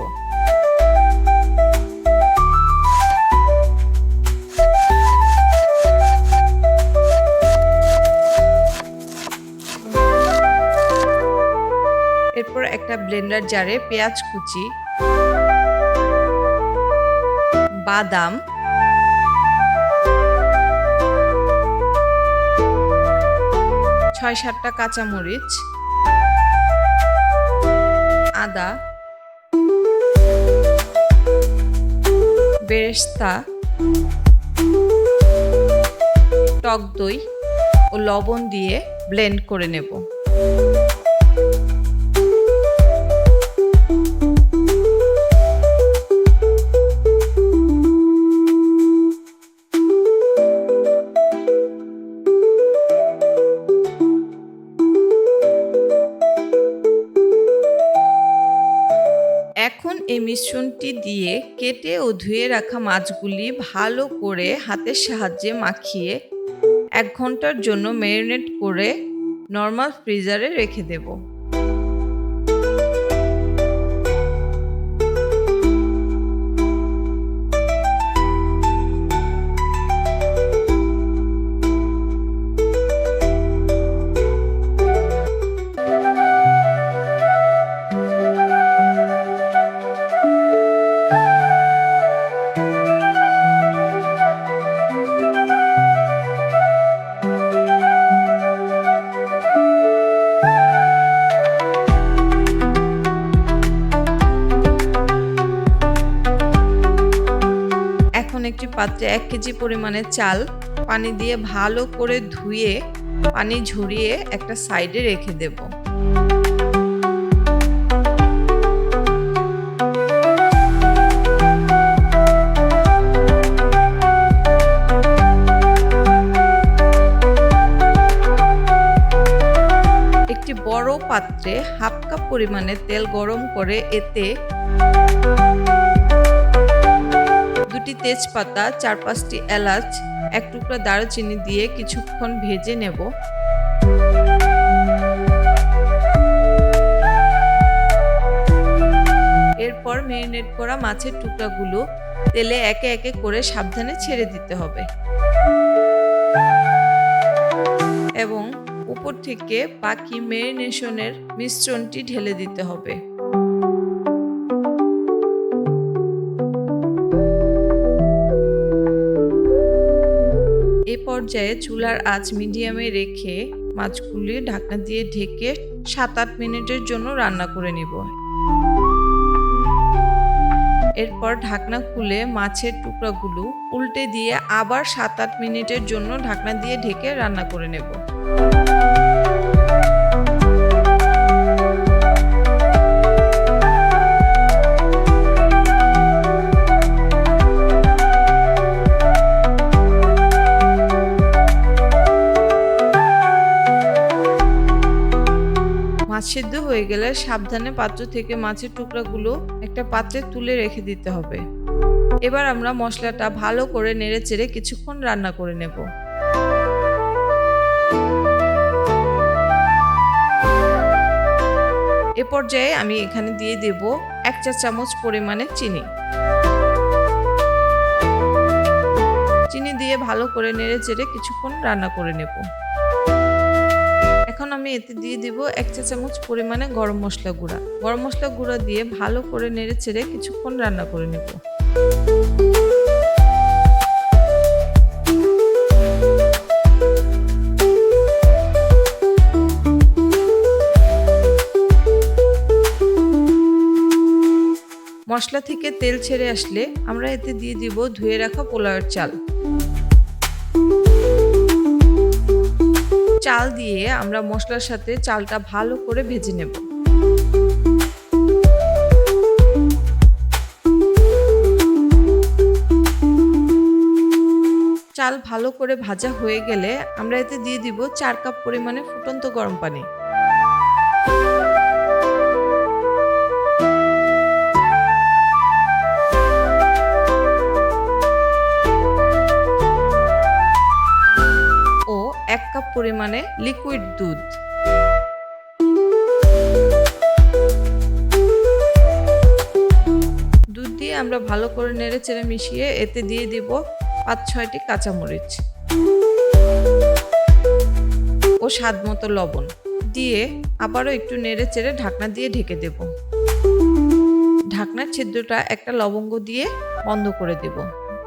এরপর একটা ব্লেন্ডার জারে পেঁয়াজ কুচি, বাদাম, ছয় 7টা কাঁচামরিচ, আদা, বেরেস্তা, টক দই ও লবণ দিয়ে ব্লেন্ড করে নেব। এখন এই মিশ্রণটি দিয়ে কেটে ও ধুয়ে রাখা মাছগুলি ভালো করে হাতের সাহায্যে মাখিয়ে 1 ঘন্টার জন্য ম্যারিনেট করে নরমাল ফ্রিজারে রেখে দেব। একটি পাত্রে 1 কেজি পরিমাণের চাল পানি দিয়ে ভালো করে ধুয়ে পানি ঝরিয়ে একটা সাইডে রেখে দেব। একটি বড় বড় পাত্রে 1/2 কাপ পরিমাণে তেল গরম করে এতে 2টি তেজপাতা, 4-5টি এলাচ, 1 টুকরা দারুচিনি দিয়ে কিছুক্ষণ ভেজে নেব। এরপর ম্যারিনেট করা মাছের টুকরাগুলো তেলে একে একে করে সাবধানে ছেড়ে দিতে হবে এবং উপর থেকে বাকি ম্যারিনেশনের মিশ্রণটি ঢেলে দিতে হবে। এ পর্যায়ে চুলার আঁচ মিডিয়ামে রেখে মাছগুলি ঢাকনা দিয়ে ঢেকে 7-8 মিনিটের জন্য রান্না করে নিব। এরপর ঢাকনা খুলে মাছের টুকরাগুলো উল্টে দিয়ে আবার 7-8 মিনিটের জন্য ঢাকনা দিয়ে ঢেকে রান্না করে নেব। মাছ সিদ্ধ হয়ে গেলে সাবধানে পাত্র থেকে মাছের টুকরাগুলো একটা পাত্রে তুলে রেখে দিতে হবে। এবার আমরা মশলাটা ভালো করে নেড়েচেড়ে কিছুক্ষণ রান্না করে নেব। এ পর্যায়ে আমি এখানে দিয়ে দেব 1 চা চামচ পরিমাণে চিনি। চিনি দিয়ে ভালো করে নেড়েচেড়ে কিছুক্ষণ রান্না করে নেব। এখন আমি এতে দিয়ে দিব 1 চা চামচ পরিমাণে গরম মশলা গুঁড়া। গরম মশলা গুঁড়া দিয়ে ভালো করে নেড়েচেড়ে কিছুক্ষণ রান্না করে নেব। মশলা থেকে তেল ছেড়ে আসলে আমরা এতে দিয়ে দিব ধুয়ে রাখা পোলাওয়ের চাল। চাল দিয়ে আমরা মশলার সাথে চালটা ভালো করে ভেজে নেব। চাল ভালো করে ভাজা হয়ে গেলে আমরা এতে দিয়ে দিব 4 কাপ পরিমাণে ফুটন্ত গরম পানি। ও 1 কাপ পরিমাণে লিকুইড দুধ। দুধ দিয়ে আমরা ভালো করে নেড়েচেড়ে মিশিয়ে এতে দিয়ে দিব 5-6টি কাঁচামরিচ ও স্বাদ মতো লবণ দিয়ে আবারও একটু নেড়েচেড়ে ঢাকনা দিয়ে ঢেকে দেব। ঢাকনার ছিদ্রটা একটা লবঙ্গ দিয়ে বন্ধ করে দেব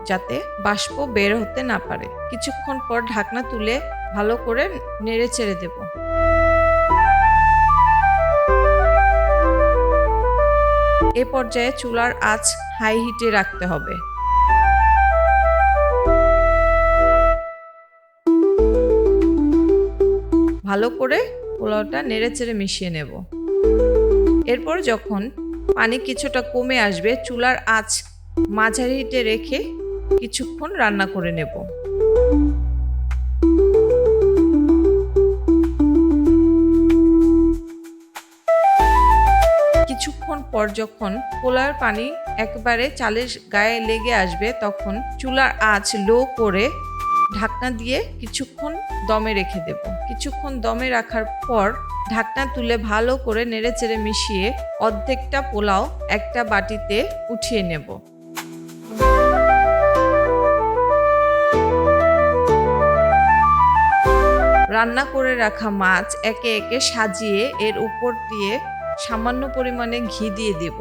যাতে বাষ্প বের হতে না পারে। কিছুক্ষণ পর ঢাকনা তুলে ভালো করে নেড়েচেড়ে দেব। এ পর্যায়ে চুলার আঁচ হাই হিটে রাখতে হবে। ভালো করে পোলাওটা নেড়েচেড়ে মিশিয়ে নেব। এরপর যখন পানি কিছুটা কমে আসবে চুলার আঁচ মাঝারি হিটে রেখে কিছুক্ষণ রান্না করে নেব। কিছুক্ষণ পর যখন পোলাওয়ের পানি একবারে চালের গায়ে লেগে আসবে তখন চুলার আঁচ লো করে ঢাকনা দিয়ে কিছুক্ষণ দমে রেখে দেব। কিছুক্ষণ দমে রাখার পর ঢাকনা তুলে ভালো করে নেড়েচেড়ে মিশিয়ে অর্ধেকটা পোলাও একটা বাটিতে উঠিয়ে নেব। রান্না করে রাখা মাছ একে একে সাজিয়ে এর উপর দিয়ে সামান্য পরিমাণে ঘি দিয়ে দেব।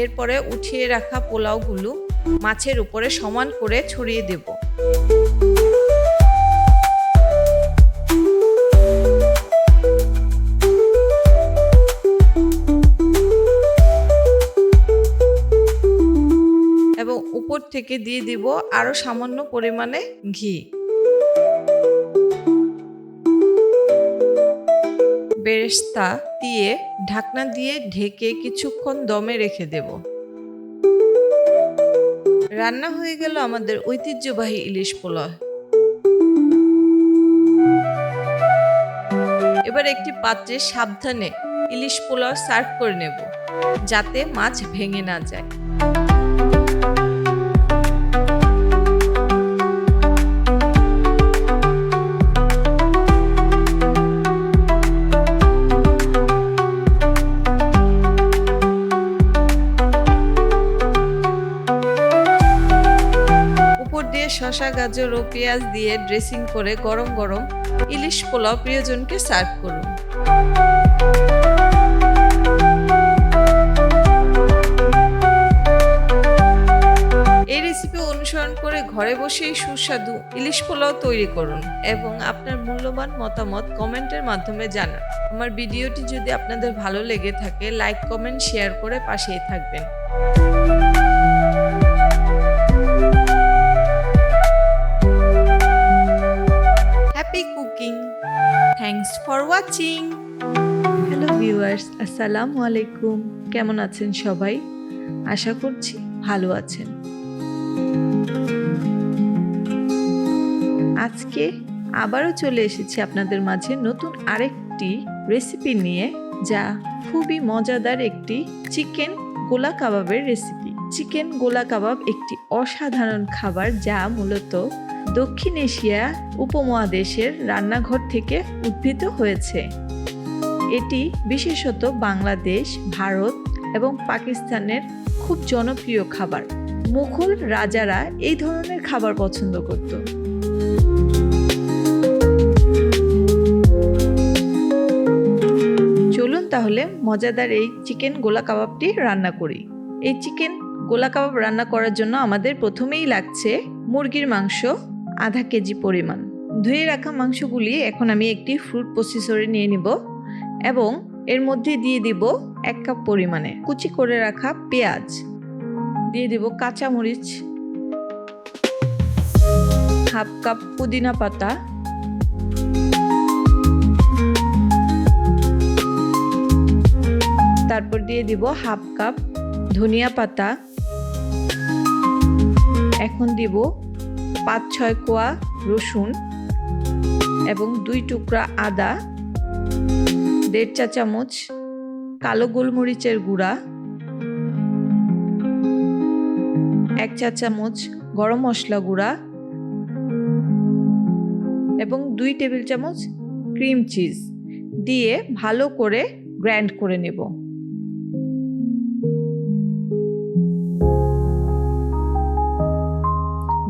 এরপরে উঠিয়ে রাখা পোলাওগুলো মাছের উপরে সমান করে ছড়িয়ে দেব। এবং উপর থেকে দিয়ে দিব আরো সামান্য পরিমাণে ঘি। বেরেস্তা দিয়ে ঢাকনা দিয়ে ঢেকে কিছুক্ষণ দমে রেখে দেব। রান্না হয়ে গেল আমাদের ঐতিহ্যবাহী ইলিশ পোলাও। এবার একটি পাত্রে সাবধানে ইলিশ পোলাও সার্ভ করে নেব, যাতে মাছ ভেঙে না যায়। উপর দিয়ে শসা, গাজর ও পেঁয়াজ দিয়ে ড্রেসিং করে গরম গরম ইলিশ পোলাও প্রিয়জনকে সার্ভ করুন। এই রেসিপি অনুসরণ করে ঘরে বসেই সুস্বাদু ইলিশ পোলাও তৈরি করুন এবং আপনার মূল্যবান মতামত কমেন্টের মাধ্যমে জানান। আমার ভিডিওটি যদি আপনাদের ভালো লেগে থাকে, লাইক, কমেন্ট, শেয়ার করে পাশেই থাকবেন। Happy cooking! Thanks for watching. Hello viewers, আসসালামু আলাইকুম। কেমন আছেন সবাই? আশা করছি ভালো আছেন। আজকে আবারও চলে এসেছি আপনাদের মাঝে নতুন আরেকটি রেসিপি নিয়ে, যা খুবই মজাদার একটি চিকেন গোলা কাবাবের রেসিপি। চিকেন গোলা কাবাব একটি অসাধারণ খাবার, যা মূলত দক্ষিণ এশিয়া উপমহাদেশের রান্নাঘর থেকে উদ্ভূত হয়েছে। এটি বিশেষত বাংলাদেশ, ভারত এবং পাকিস্তানের খুব জনপ্রিয় খাবার। মুঘল রাজারা এই ধরনের খাবার পছন্দ করত। চলুন তাহলে মজাদার এই চিকেন গোলা কাবাবটি রান্না করি। এই চিকেন গোলা কাবাব রান্না করার জন্য আমাদের প্রথমেই লাগছে মুরগির মাংস আধা কেজি পরিমাণ। ধুয়ে রাখা মাংসগুলি এখন আমি একটি ফুড প্রসেসরে নিয়ে নিব এবং এর মধ্যে দিয়ে দিব 1 কাপ পরিমাণে কুচি করে রাখা পেঁয়াজ, দিয়ে দিব কাঁচামরিচ, হাফ কাপ পুদিনা পাতা, তারপর দিয়ে দিব হাফ কাপ ধনিয়া পাতা, এখন দিব 5-6 কোয়া রসুন এবং 2 টুকরা আদা, 1.5 চা চামচ কালো গোলমরিচের গুঁড়া, 1 চা চামচ গরম মশলা গুঁড়া এবং 2 টেবিল চামচ ক্রিম চিজ দিয়ে ভালো করে গ্রাইন্ড করে নেব।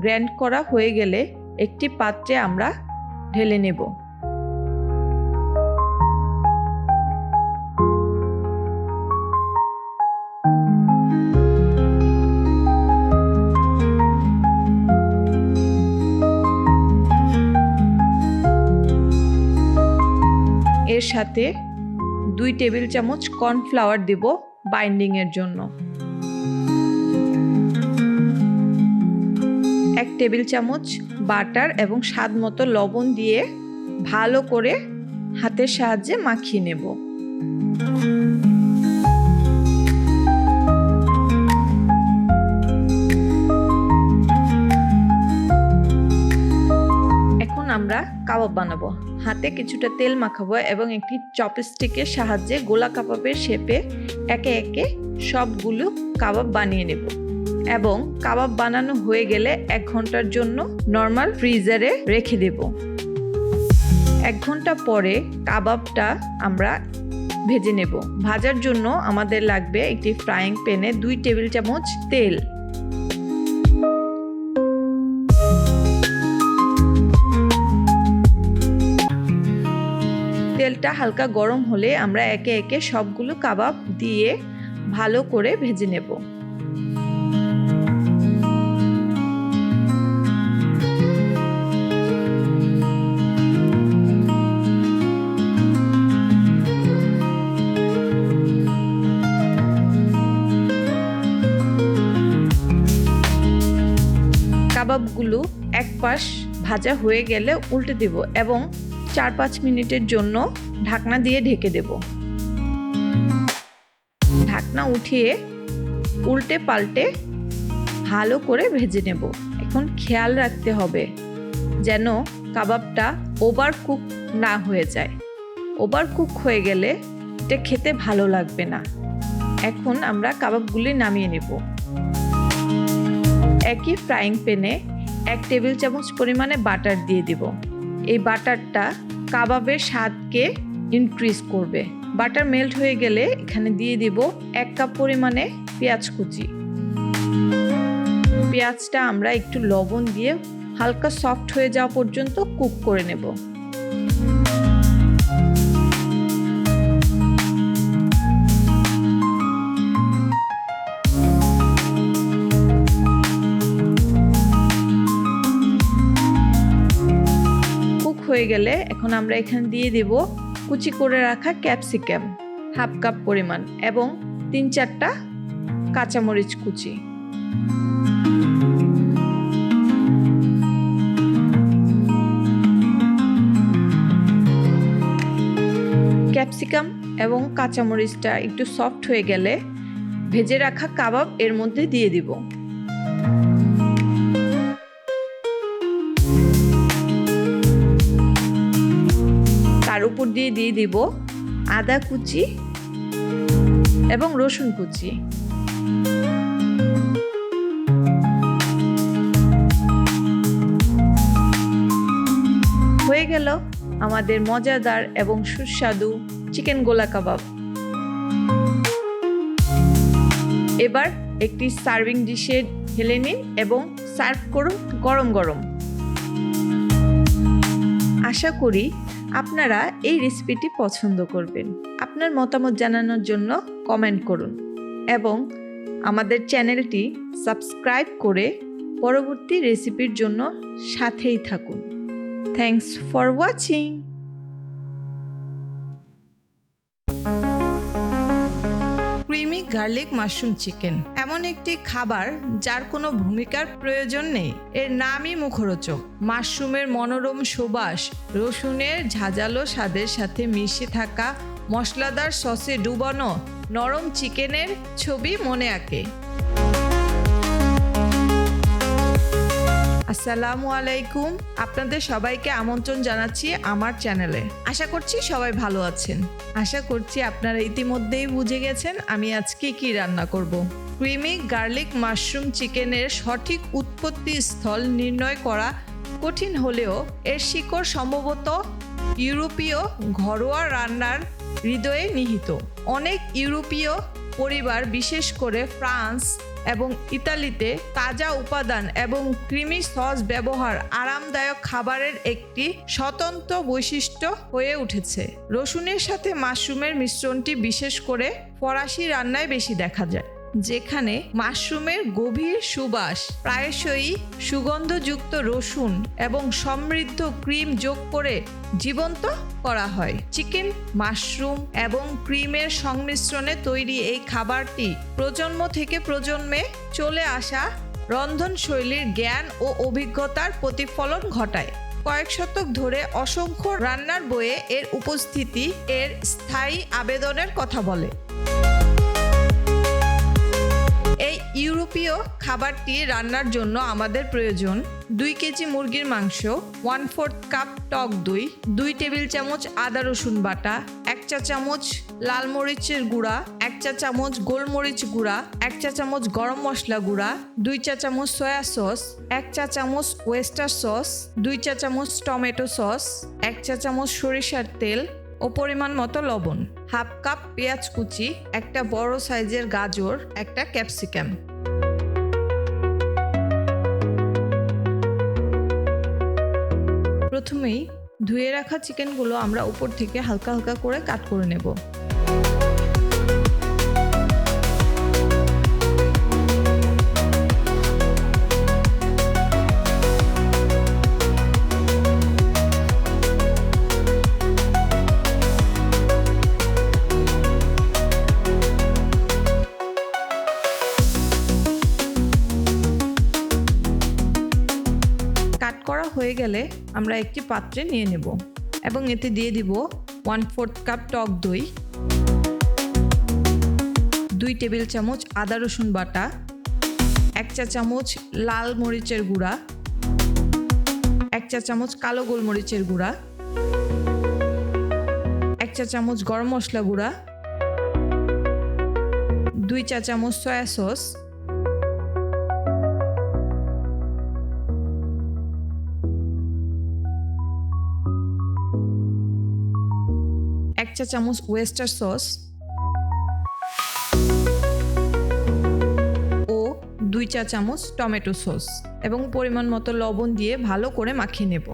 গ্রাইন্ড করা হয়ে গেলে একটি পাত্রে আমরা ঢেলে নেব। এর সাথে 2 টেবিল চামচ কর্নফ্লাওয়ার দেব বাইন্ডিং এর জন্য। 1 টেবিল চামচ বাটার এবং স্বাদ মতো লবণ দিয়ে ভালো করে হাতের সাহায্যে মাখিয়ে নেব। এখন আমরা কাবাব বানাবো। হাতে কিছুটা তেল মাখাবো এবং একটি চপস্টিকের সাহায্যে গোলা কাবাবের শেপে একে একে সবগুলো কাবাব বানিয়ে নেব এবং কাবাব বানানো হয়ে গেলে 1 ঘন্টার জন্য নরমাল ফ্রিজারে রেখে দেব। 1 ঘন্টা পরে কাবাবটা আমরা ভেজে নেব। ভাজার জন্য আমাদের লাগবে একটি ফ্রাইং প্যানে 2 টেবিল চামচ তেল, তেলটা হালকা গরম হলে আমরা একে একে সবগুলো কাবাব দিয়ে ভালো করে ভেজে নেব। কাবাবগুলো এক পাশ ভাজা হয়ে গেলে উল্টে দেব এবং 4-5 মিনিটের জন্য ঢাকনা দিয়ে ঢেকে দেব। ঢাকনা উঠিয়ে উল্টে পাল্টে ভালো করে ভেজে নেব। এখন খেয়াল রাখতে হবে যেন কাবাবটা ওভারকুক না হয়ে যায়। ওভারকুক হয়ে গেলে এটা খেতে ভালো লাগবে না। এখন আমরা কাবাবগুলি নামিয়ে নেব। একই ফ্রাইং প্যানে 1 টেবিল চামচ পরিমাণে বাটার দিয়ে দিব। এই বাটারটা কাবাবের স্বাদকে ইনক্রিজ করবে। বাটার মেল্ট হয়ে গেলে এখানে দিয়ে দিব 1 কাপ পরিমাণে পেঁয়াজ কুচি। পেঁয়াজটা আমরা একটু লবণ দিয়ে হালকা সফট হয়ে যাওয়া পর্যন্ত কুক করে নেব। কুক হয়ে গেলে এখন আমরা এখানে দিয়ে দেব কুচি করে রাখা ক্যাপসিকাম 1/2 কাপ পরিমাণ এবং 3-4টা কাঁচামরিচ কুচি। ক্যাপসিকাম এবং কাঁচামরিচটা একটু সফট হয়ে গেলে ভেজে রাখা কাবাব এর মধ্যে দিয়ে দিব। তার উপর দিয়ে দিব আদা কুচি এবং রসুন কুচি। হয়ে গেল আমাদের মজাদার এবং সুস্বাদু চিকেন গোলা কাবাব। এবার একটি সার্ভিং ডিশে ঢেলে নিন এবং সার্ভ করুন গরম গরম। আশা করি আপনারা এই রেসিপিটি পছন্দ করবেন। আপনার মতামত জানানোর জন্য কমেন্ট করুন এবং আমাদের চ্যানেলটি সাবস্ক্রাইব করে পরবর্তী রেসিপির জন্য সাথেই থাকুন। Thanks for watching. Creamy garlic mushroom chicken এমন একটি খাবার যার কোনো ভূমিকার প্রয়োজন নেই। এর নামই মুখরোচক। মাশরুমের মনোরম সুবাস, রসুনের ঝাঁঝালো স্বাদের সাথে মিশে থাকা মশলাদার সসে ডুবানো নরম চিকেনের ছবি মনে আঁকে। আসসালামু আলাইকুম। আপনাদের সবাইকে আমন্ত্রণ জানাচ্ছি আমার চ্যানেলে। আশা করছি সবাই ভালো আছেন। আশা করছি আপনারা ইতিমধ্যেই বুঝে গেছেন আমি আজকে কি রান্না করব। ক্রিমি গার্লিক মাশরুম চিকেনের সঠিক উৎপত্তি স্থল নির্ণয় করা কঠিন হলেও এর শিকড় সম্ভবত ইউরোপীয় ঘরোয়া রান্নার হৃদয়ে নিহিত। অনেক ইউরোপীয় পরিবার, বিশেষ করে ফ্রান্স এবং ইতালিতে তাজা উপাদান এবং ক্রিমি সস ব্যবহার আরামদায়ক খাবারের একটি স্বতন্ত্র বৈশিষ্ট্য হয়ে উঠেছে। রসুনের সাথে মাশরুমের মিশ্রণটি বিশেষ করে ফরাসি রান্নায় বেশি দেখা যায়, যেখানে মাশরুমের গভীর সুবাস, প্রায়শই সুগন্ধযুক্ত রসুন এবং সমৃদ্ধ ক্রিম যোগ করে জীবন্ত করা হয়। চিকেন, মাশরুম এবং ক্রিমের সংমিশ্রণে তৈরি এই খাবারটি প্রজন্ম থেকে প্রজন্মে চলে আসা রন্ধনশৈলীর জ্ঞান ও অভিজ্ঞতার প্রতিফলন ঘটায়। কয়েক শতক ধরে অসংখ্য রান্নার বইয়ে এর উপস্থিতি এর স্থায়ী আবেদনের কথা বলে। এই ইউরোপীয় খাবারটি রান্নার জন্য আমাদের প্রয়োজন 2 কেজি মুরগির মাংস, 1/4 কাপ টক দই, 2 টেবিল চামচ আদা রসুন বাটা, 1 চা চামচ লাল মরিচের গুঁড়া, 1 চা চামচ গোলমরিচ গুঁড়া, 1 চা চামচ গরম মশলা গুঁড়া, 2 চা চামচ সয়া সস, 1 চা চামচ ওয়েস্টার সস, 2 চা চামচ টমেটো সস, 1 চা চামচ সরিষার তেল ও পরিমাণ মতো লবণ, 1/2 কাপ পেঁয়াজ কুচি, একটা বড় সাইজের গাজর, একটা ক্যাপসিকাম। প্রথমেই ধুয়ে রাখা চিকেনগুলো আমরা উপর থেকে হালকা হালকা করে কাট করে নেব। করা হয়ে গেলে আমরা একটি পাত্রে নিয়ে নেব এবং এতে দিয়ে দিব 1/4 কাপ টক দই, 2 টেবিল চামচ আদা রসুন বাটা, 1 চা চা চামচ লাল মরিচের গুঁড়া, 1 চা চামচ কালো গোলমরিচের গুঁড়া, 1 চা চামচ গরম মশলা গুঁড়া, 2 চা চামচ সয়া সস, 1 চা চামচ ওয়েস্টার সস ও 2 চা চামচ টমেটো সস এবং পরিমাণ মতো লবণ দিয়ে ভালো করে মাখিয়ে নেব।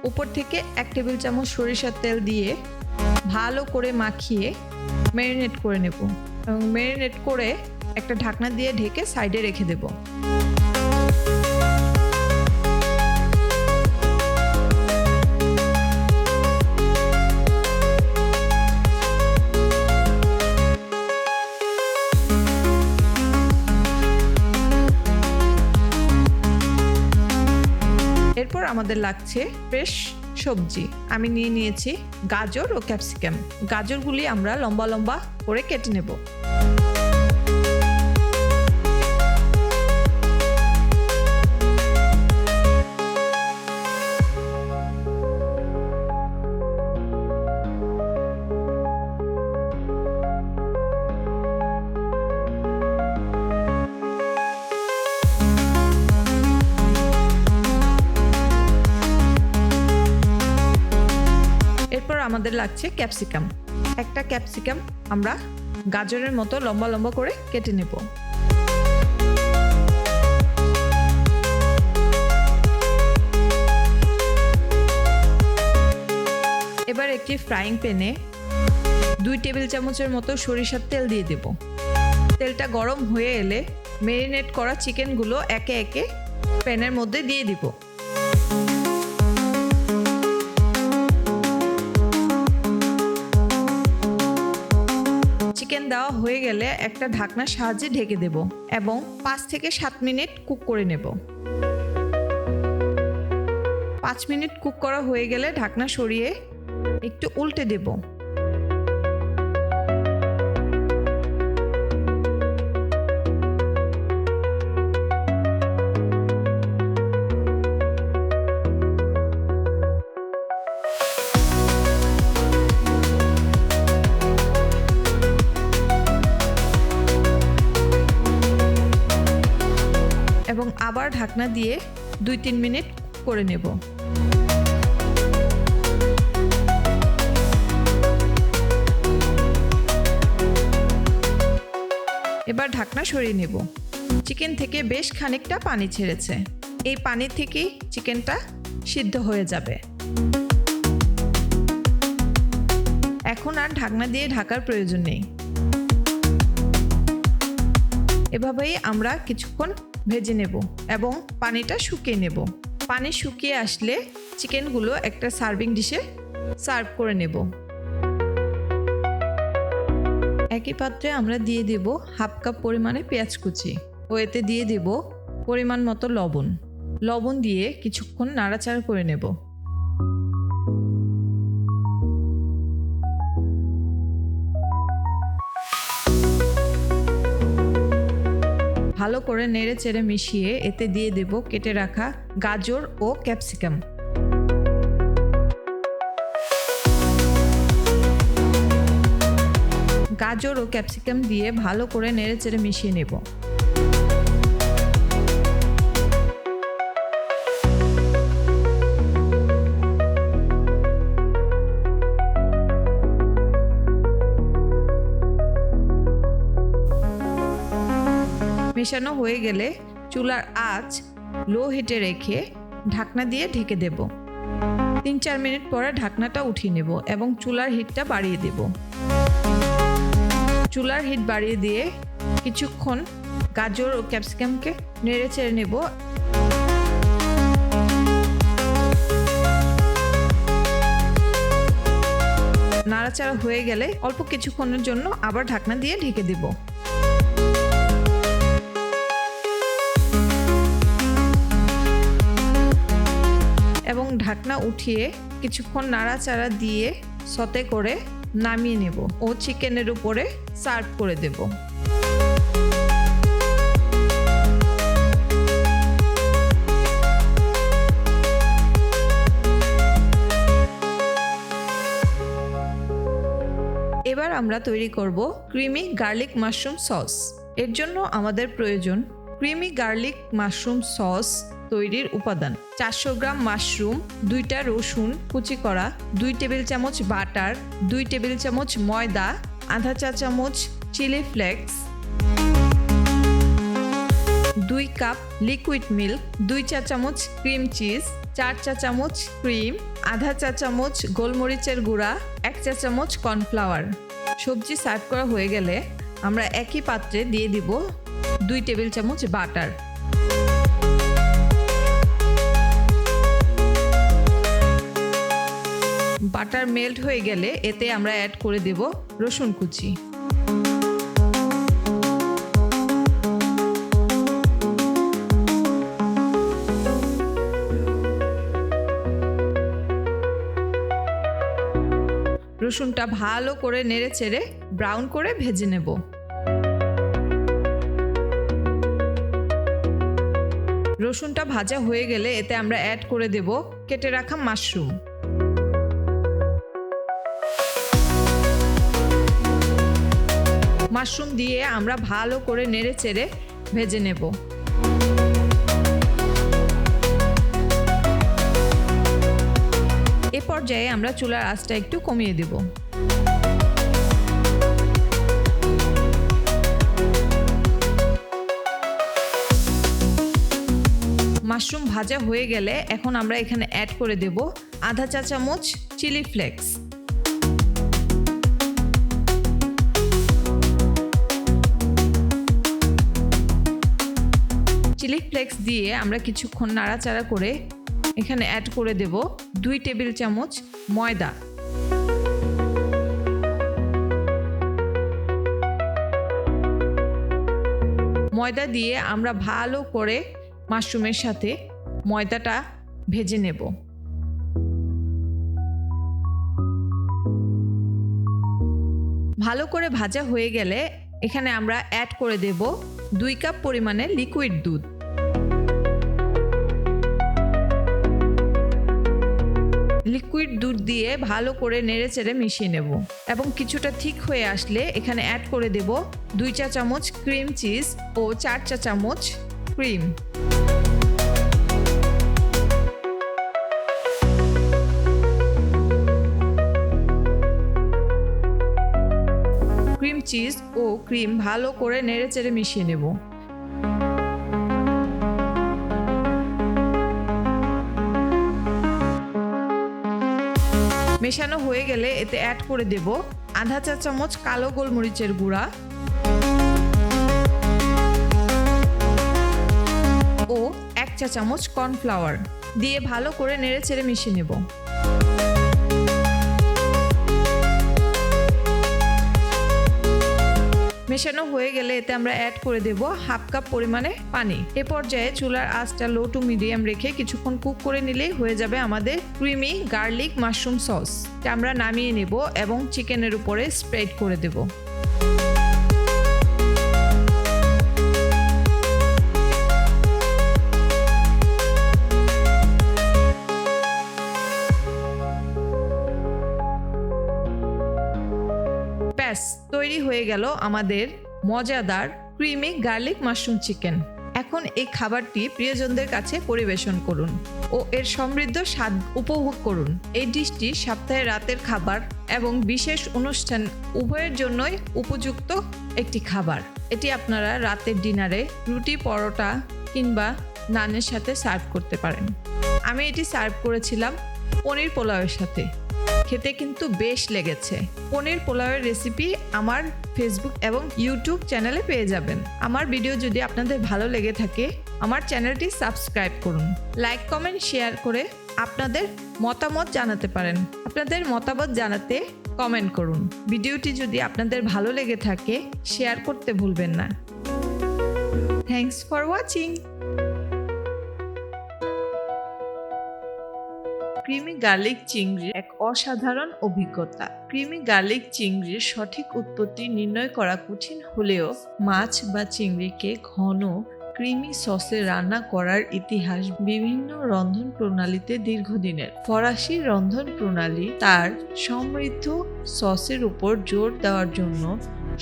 উপর থেকে 1 টেবিল চামচ সরিষার তেল দিয়ে ভালো করে মাখিয়ে ম্যারিনেট করে নেব এবং ম্যারিনেট করে একটা ঢাকনা দিয়ে ঢেকে সাইডে রেখে দেব। এরপর আমাদের লাগছে ফ্রেশ সবজি। আমি নিয়েছি গাজর ও ক্যাপসিকাম। গাজরগুলি আমরা লম্বা লম্বা করে কেটে নেব। এরপর আমাদের লাগছে ক্যাপসিকাম। একটা ক্যাপসিকাম আমরা গাজরের মতো লম্বা লম্বা করে কেটে নেব। এবার একটি ফ্রাইং প্যানে 2 টেবিল চামচের মতো সরিষার তেল দিয়ে দেব। তেলটা গরম হয়ে এলে ম্যারিনেট করা চিকেনগুলো একে একে প্যানের মধ্যে দিয়ে দিব। চিকেন দেওয়া হয়ে গেলে একটা ঢাকনার সাহায্যে ঢেকে দেব এবং 5 থেকে 7 মিনিট কুক করে নেব। 5 মিনিট কুক করা হয়ে গেলে ঢাকনা সরিয়ে একটু উল্টে দেব। এবং আবার ঢাকনা দিয়ে 2-3 মিনিট করে নেব। এবার ঢাকনা সরিয়ে নেব। চিকেন থেকে বেশ খানিকটা পানি ছেড়েছে। এই পানি থেকেই চিকেনটা সিদ্ধ হয়ে যাবে। এখন আর ঢাকনা দিয়ে ঢাকার প্রয়োজন নেই। এভাবেই আমরা কিছুক্ষণ ভেজে নেব এবং পানিটা শুকিয়ে নেব। পানি শুকিয়ে আসলে চিকেনগুলো একটা সার্ভিং ডিশে সার্ভ করে নেব। একই পাত্রে আমরা দিয়ে দেব 1/2 কাপ পরিমাণে পেঁয়াজ কুচি ও এতে দিয়ে দেব পরিমাণ মতো লবণ। লবণ দিয়ে কিছুক্ষণ নাড়াচাড়া করে নেব। ভালো করে নেড়ে চেড়ে মিশিয়ে এতে দিয়ে দেব কেটে রাখা গাজর ও ক্যাপসিকাম। গাজর ও ক্যাপসিকাম দিয়ে ভালো করে নেড়ে চেড়ে মিশিয়ে নেব। মেশানো হয়ে গেলে চুলার আঁচ লো হিটে রেখে ঢাকনা দিয়ে ঢেকে দেব। 3-4 মিনিট পরে ঢাকনাটা উঠিয়ে নেব এবং চুলার হিটটা বাড়িয়ে দেব। চুলার হিট বাড়িয়ে দিয়ে কিছুক্ষণ গাজর ও ক্যাপসিকামকে নেড়ে চেড়ে নেব। নাড়াচাড়া হয়ে গেলে অল্প কিছুক্ষণের জন্য আবার ঢাকনা দিয়ে ঢেকে দেব। এবং ঢাকনা উঠিয়ে কিছুক্ষণ নাড়াচাড়া দিয়ে সতে করে নামিয়ে নেব ও চিকেনের উপরে সার্ভ করে দেব। এবার আমরা তৈরি করব ক্রিমি গার্লিক মাশরুম সস। এর জন্য আমাদের প্রয়োজন ক্রিমি গার্লিক মাশরুম সস তৈরির উপাদান: 400 গ্রাম মাশরুম, 2টা রসুন কুচি করা, 2 টেবিল চামচ বাটার, 2 টেবিল চামচ ময়দা, আধা চা চামচ chilli flakes, 2 cup liquid milk, 2 চা চামচ ক্রিম চিজ, 4 চা চামচ ক্রিম, আধা চা চামচ গোলমরিচের গুঁড়া, 1 চা চামচ কর্নফ্লাওয়ার। সবজি সার্ভ করা হয়ে গেলে আমরা একই পাত্রে দিয়ে দিব 2 টেবিল চামচ বাটার। বাটার মেল্ট হয়ে গেলে এতে আমরা অ্যাড করে দেব রসুন কুচি। রসুনটা ভালো করে নেড়ে চেড়ে ব্রাউন করে ভেজে নেব। রসুনটা ভাজা হয়ে গেলে এতে আমরা অ্যাড করে দেব কেটে রাখা মাশরুম। মাশরুম দিয়ে আমরা ভালো করে নেড়ে চেড়ে ভেজে নেব। এ পর্যায়ে আমরা চুলার আঁচটা একটু কমিয়ে দেব। মাশরুম ভাজা হয়ে গেলে এখন আমরা এখানে অ্যাড করে দেব আধা চা চামচ চিলি ফ্লেক্স। চিলি ফ্লেক্স দিয়ে আমরা কিছুক্ষণ নাড়াচাড়া করে এখানে অ্যাড করে দেব 2 টেবিল চামচ ময়দা। ময়দা দিয়ে আমরা ভালো করে মাশরুমের সাথে ময়দাটা ভেজে নেব। ভালো করে ভাজা হয়ে গেলে এখানে আমরা অ্যাড করে দেব 2 কাপ পরিমাণে লিকুইড দুধ। লিকুইড দুধ দিয়ে ভালো করে নেড়েচেড়ে মিশিয়ে নেব এবং কিছুটা ঠিক হয়ে আসলে এখানে অ্যাড করে দেব 2 চা চামচ ক্রিম চিজ ও 4 চা চামচ ক্রিম। ক্রিম চিজ ও ক্রিম ভালো করে নেড়েচেড়ে মিশিয়ে নেব। মেশানো হয়ে গেলে এতে অ্যাড করে দেব আধা চা চামচ কালো গোলমরিচের গুঁড়া ও 1 চা চামচ কর্নফ্লাওয়ার দিয়ে ভালো করে নেড়েচেড়ে মিশিয়ে নেব। মেশানো হয়ে গেলে এতে আমরা অ্যাড করে দেব হাফ কাপ পরিমাণে পানি। এ পর্যায়ে চুলার আঁচটা লো টু মিডিয়াম রেখে কিছুক্ষণ কুক করে নিলেই হয়ে যাবে আমাদের ক্রিমি গার্লিক মাশরুম সস। আমরা নামিয়ে নেব এবং চিকেনের উপরে স্প্রেড করে দেব। ব্যাস তৈরি হয়ে গেল আমাদের মজাদার ক্রিমি গার্লিক মাশরুম চিকেন। এখন এই খাবারটি প্রিয়জনদের কাছে পরিবেশন করুন ও এর সমৃদ্ধ স্বাদ উপভোগ করুন। এই ডিশটি সপ্তাহে রাতের খাবার এবং বিশেষ অনুষ্ঠান উভয়ের জন্যই উপযুক্ত একটি খাবার। এটি আপনারা রাতের ডিনারে রুটি, পরোটা কিংবা নানের সাথে সার্ভ করতে পারেন। আমি এটি সার্ভ করেছিলাম পনির পোলাওয়ের সাথে। খেতে কিন্তু বেশ লেগেছে। পনির পোলাওয়ের রেসিপি আমার ফেসবুক এবং ইউটিউব চ্যানেলে পেয়ে যাবেন। আমার ভিডিও যদি আপনাদের ভালো লেগে থাকে আমার চ্যানেলটি সাবস্ক্রাইব করুন, লাইক কমেন্ট শেয়ার করে আপনাদের মতামত জানাতে পারেন। আপনাদের মতামত জানাতে কমেন্ট করুন। ভিডিওটি যদি আপনাদের ভালো লেগে থাকে শেয়ার করতে ভুলবেন না। Thanks for watching. Creamy garlic চিংড়ির এক অসাধারণ অভিজ্ঞতা। ক্রিমি গার্লিক চিংড়ির সঠিক উৎপত্তি নির্ণয় করা কঠিন হলেও মাছ বা চিংড়িকে ঘন ক্রিমি সসে রান্না করার ইতিহাস বিভিন্ন রন্ধন প্রণালীতে দীর্ঘদিনের। ফরাসি রন্ধন প্রণালী তার সমৃদ্ধ সসের উপর জোর দেওয়ার জন্য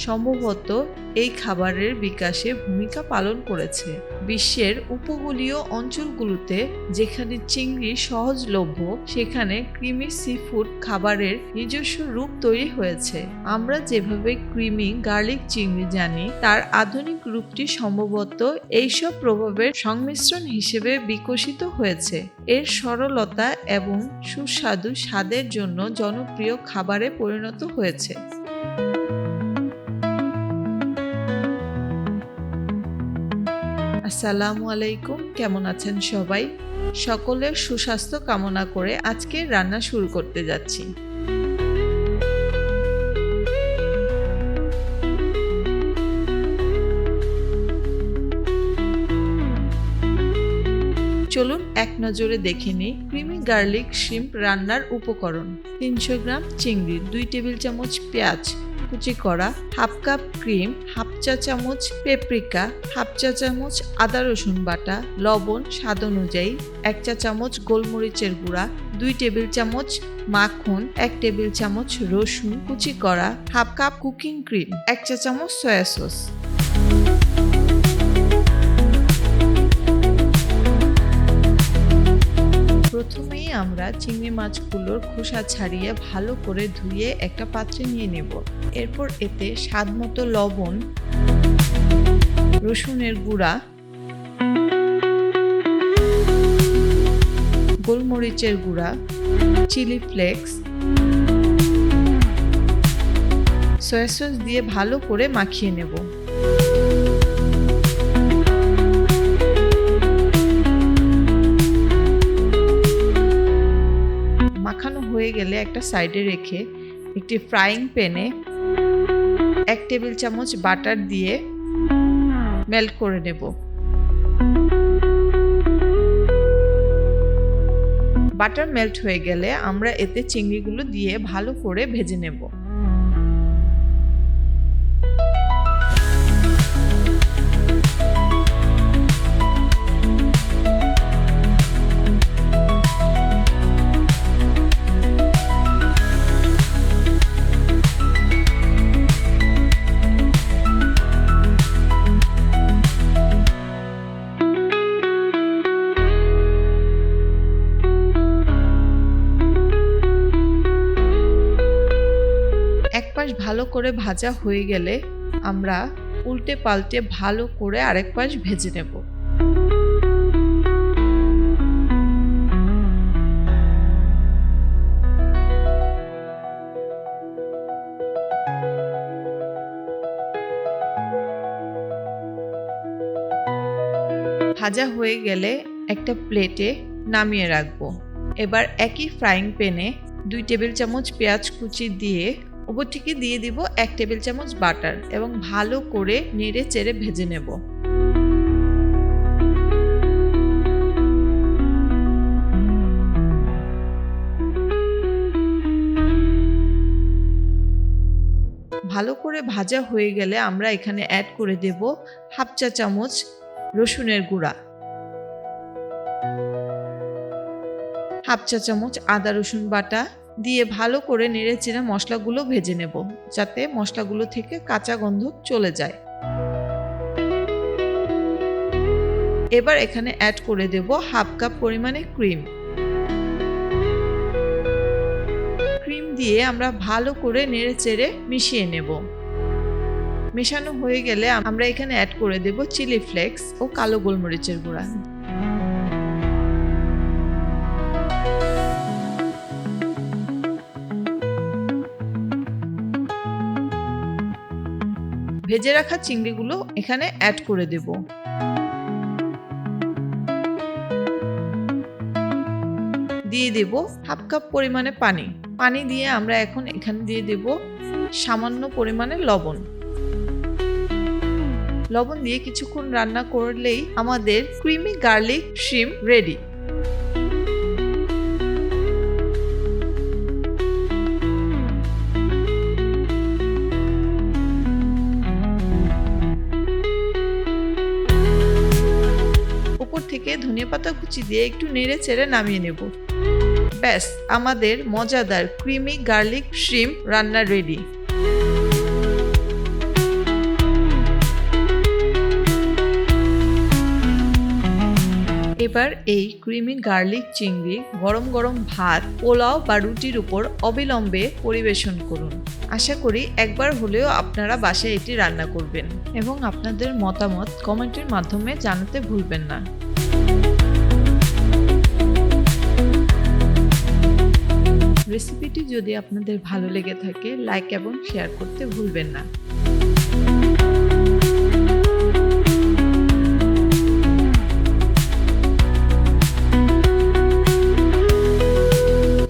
সম্ভবত এই খাবারের বিকাশে ভূমিকা পালন করেছে। বিশ্বের উপকূলীয় অঞ্চলগুলোতে যেখানে চিংড়ি সহজলভ্য সেখানে ক্রিমি সিফুড খাবারের নিজস্ব রূপ তৈরি হয়েছে। আমরা যেভাবে ক্রিমি গার্লিক চিংড়ি জানি তার আধুনিক রূপটি সম্ভবত এইসব প্রভাবের সংমিশ্রণ হিসেবে বিকশিত হয়েছে। এর সরলতা এবং সুস্বাদু স্বাদের জন্য জনপ্রিয় খাবারে পরিণত হয়েছে। আসসালামু আলাইকুম, কেমন আছেন সবাই? সকলের সুস্বাস্থ্য কামনা করে আজকে রান্না শুরু করতে যাচ্ছি। চলুন এক নজরে দেখে নিই ক্রিমি গার্লিক শ্রিম্প রান্নার উপকরণ। 300 গ্রাম চিংড়ি, 2 টেবিল চামচ পেঁয়াজ কুচি করা, হাফ কাপ ক্রিম, হাফ চা চামচ পেপরিকা, হাফ চা চামচ আদা রসুন বাটা, লবণ স্বাদ অনুযায়ী, 1 চা চামচ গোলমরিচের গুঁড়া, 2 টেবিল চামচ মাখন, 1 টেবিল চামচ রসুন কুচি করা, হাফ কাপ কুকিং ক্রিম, 1 চা চামচ সয়া সস। প্রথমেই আমরা চিংড়ি মাছগুলোর খোসা ছাড়িয়ে ভালো করে ধুয়ে একটা পাত্রে নিয়ে নেব। এরপর এতে স্বাদমতো লবণ, রসুনের গুঁড়া, গোলমরিচের গুঁড়া, চিলি ফ্লেক্স, সয়া সস দিয়ে ভালো করে মাখিয়ে নেব। মাখানো হয়ে গেলে একটা সাইডে রেখে একটি ফ্রাইং প্যানে 1 টেবিল চামচ বাটার দিয়ে মেল্ট করে নেব। বাটার মেল্ট হয়ে গেলে আমরা এতে চিংড়িগুলো দিয়ে ভালো করে ভেজে নেব। এক পাশ ভালো করে ভাজা হয়ে গেলে আমরা উল্টে পাল্টে ভালো করে আরেক পাশ ভেজে নেব। ভাজা হয়ে গেলে একটা প্লেটে নামিয়ে রাখবো। এবার একই ফ্রাইং প্যানে 2 টেবিল চামচ পেঁয়াজ কুচি দিয়ে উপর থেকে দিয়ে দিব 1 টেবিল চামচ বাটার এবং ভালো করে নেড়ে চেড়ে ভেজে নেব। ভালো করে ভাজা হয়ে গেলে আমরা এখানে অ্যাড করে দেব হাফ চা চামচ রসুনের গুঁড়া, হাফ চা চামচ আদা রসুন বাটা দিয়ে ভালো করে নেড়ে চেড়ে মশলাগুলো ভেজে নেব যাতে মশলাগুলো থেকে কাঁচা গন্ধ চলে যায়। এবার এখানে অ্যাড করে দেব হাফ কাপ পরিমাণে ক্রিম। ক্রিম দিয়ে আমরা ভালো করে নেড়ে চেড়ে মিশিয়ে নেব। মেশানো হয়ে গেলে আমরা এখানে অ্যাড করে দেব চিলি ফ্লেক্স ও কালো গোলমরিচের গুঁড়া। ভেজে রাখা চিংড়িগুলো এখানে অ্যাড করে দেব। দিয়ে দেব হাফ কাপ পরিমাণে পানি। পানি দিয়ে আমরা এখন এখানে দিয়ে দেব সামান্য পরিমাণে লবণ। লবণ দিয়ে কিছুক্ষণ রান্না করলেই আমাদের ক্রিমি গার্লিক শ্রিম্প রেডি। উপর থেকে ধনিয়াপাতা কুচি দিয়ে একটু নেড়ে চেড়ে নামিয়ে নেব। ব্যাস, আমাদের মজাদার ক্রিমি গার্লিক শ্রিম্প রান্না রেডি। এবার এই ক্রিমি গার্লিক চিংড়ি গরম গরম ভাত, পোলাও বা রুটির উপর অবিলম্বে পরিবেশন করুন। আশা করি একবার হলেও আপনারা বাসায় এটি রান্না করবেন এবং আপনাদের মতামত কমেন্টের মাধ্যমে জানাতে ভুলবেন না। রেসিপিটি যদি আপনাদের ভালো লেগে থাকে লাইক এবং শেয়ার করতে ভুলবেন না।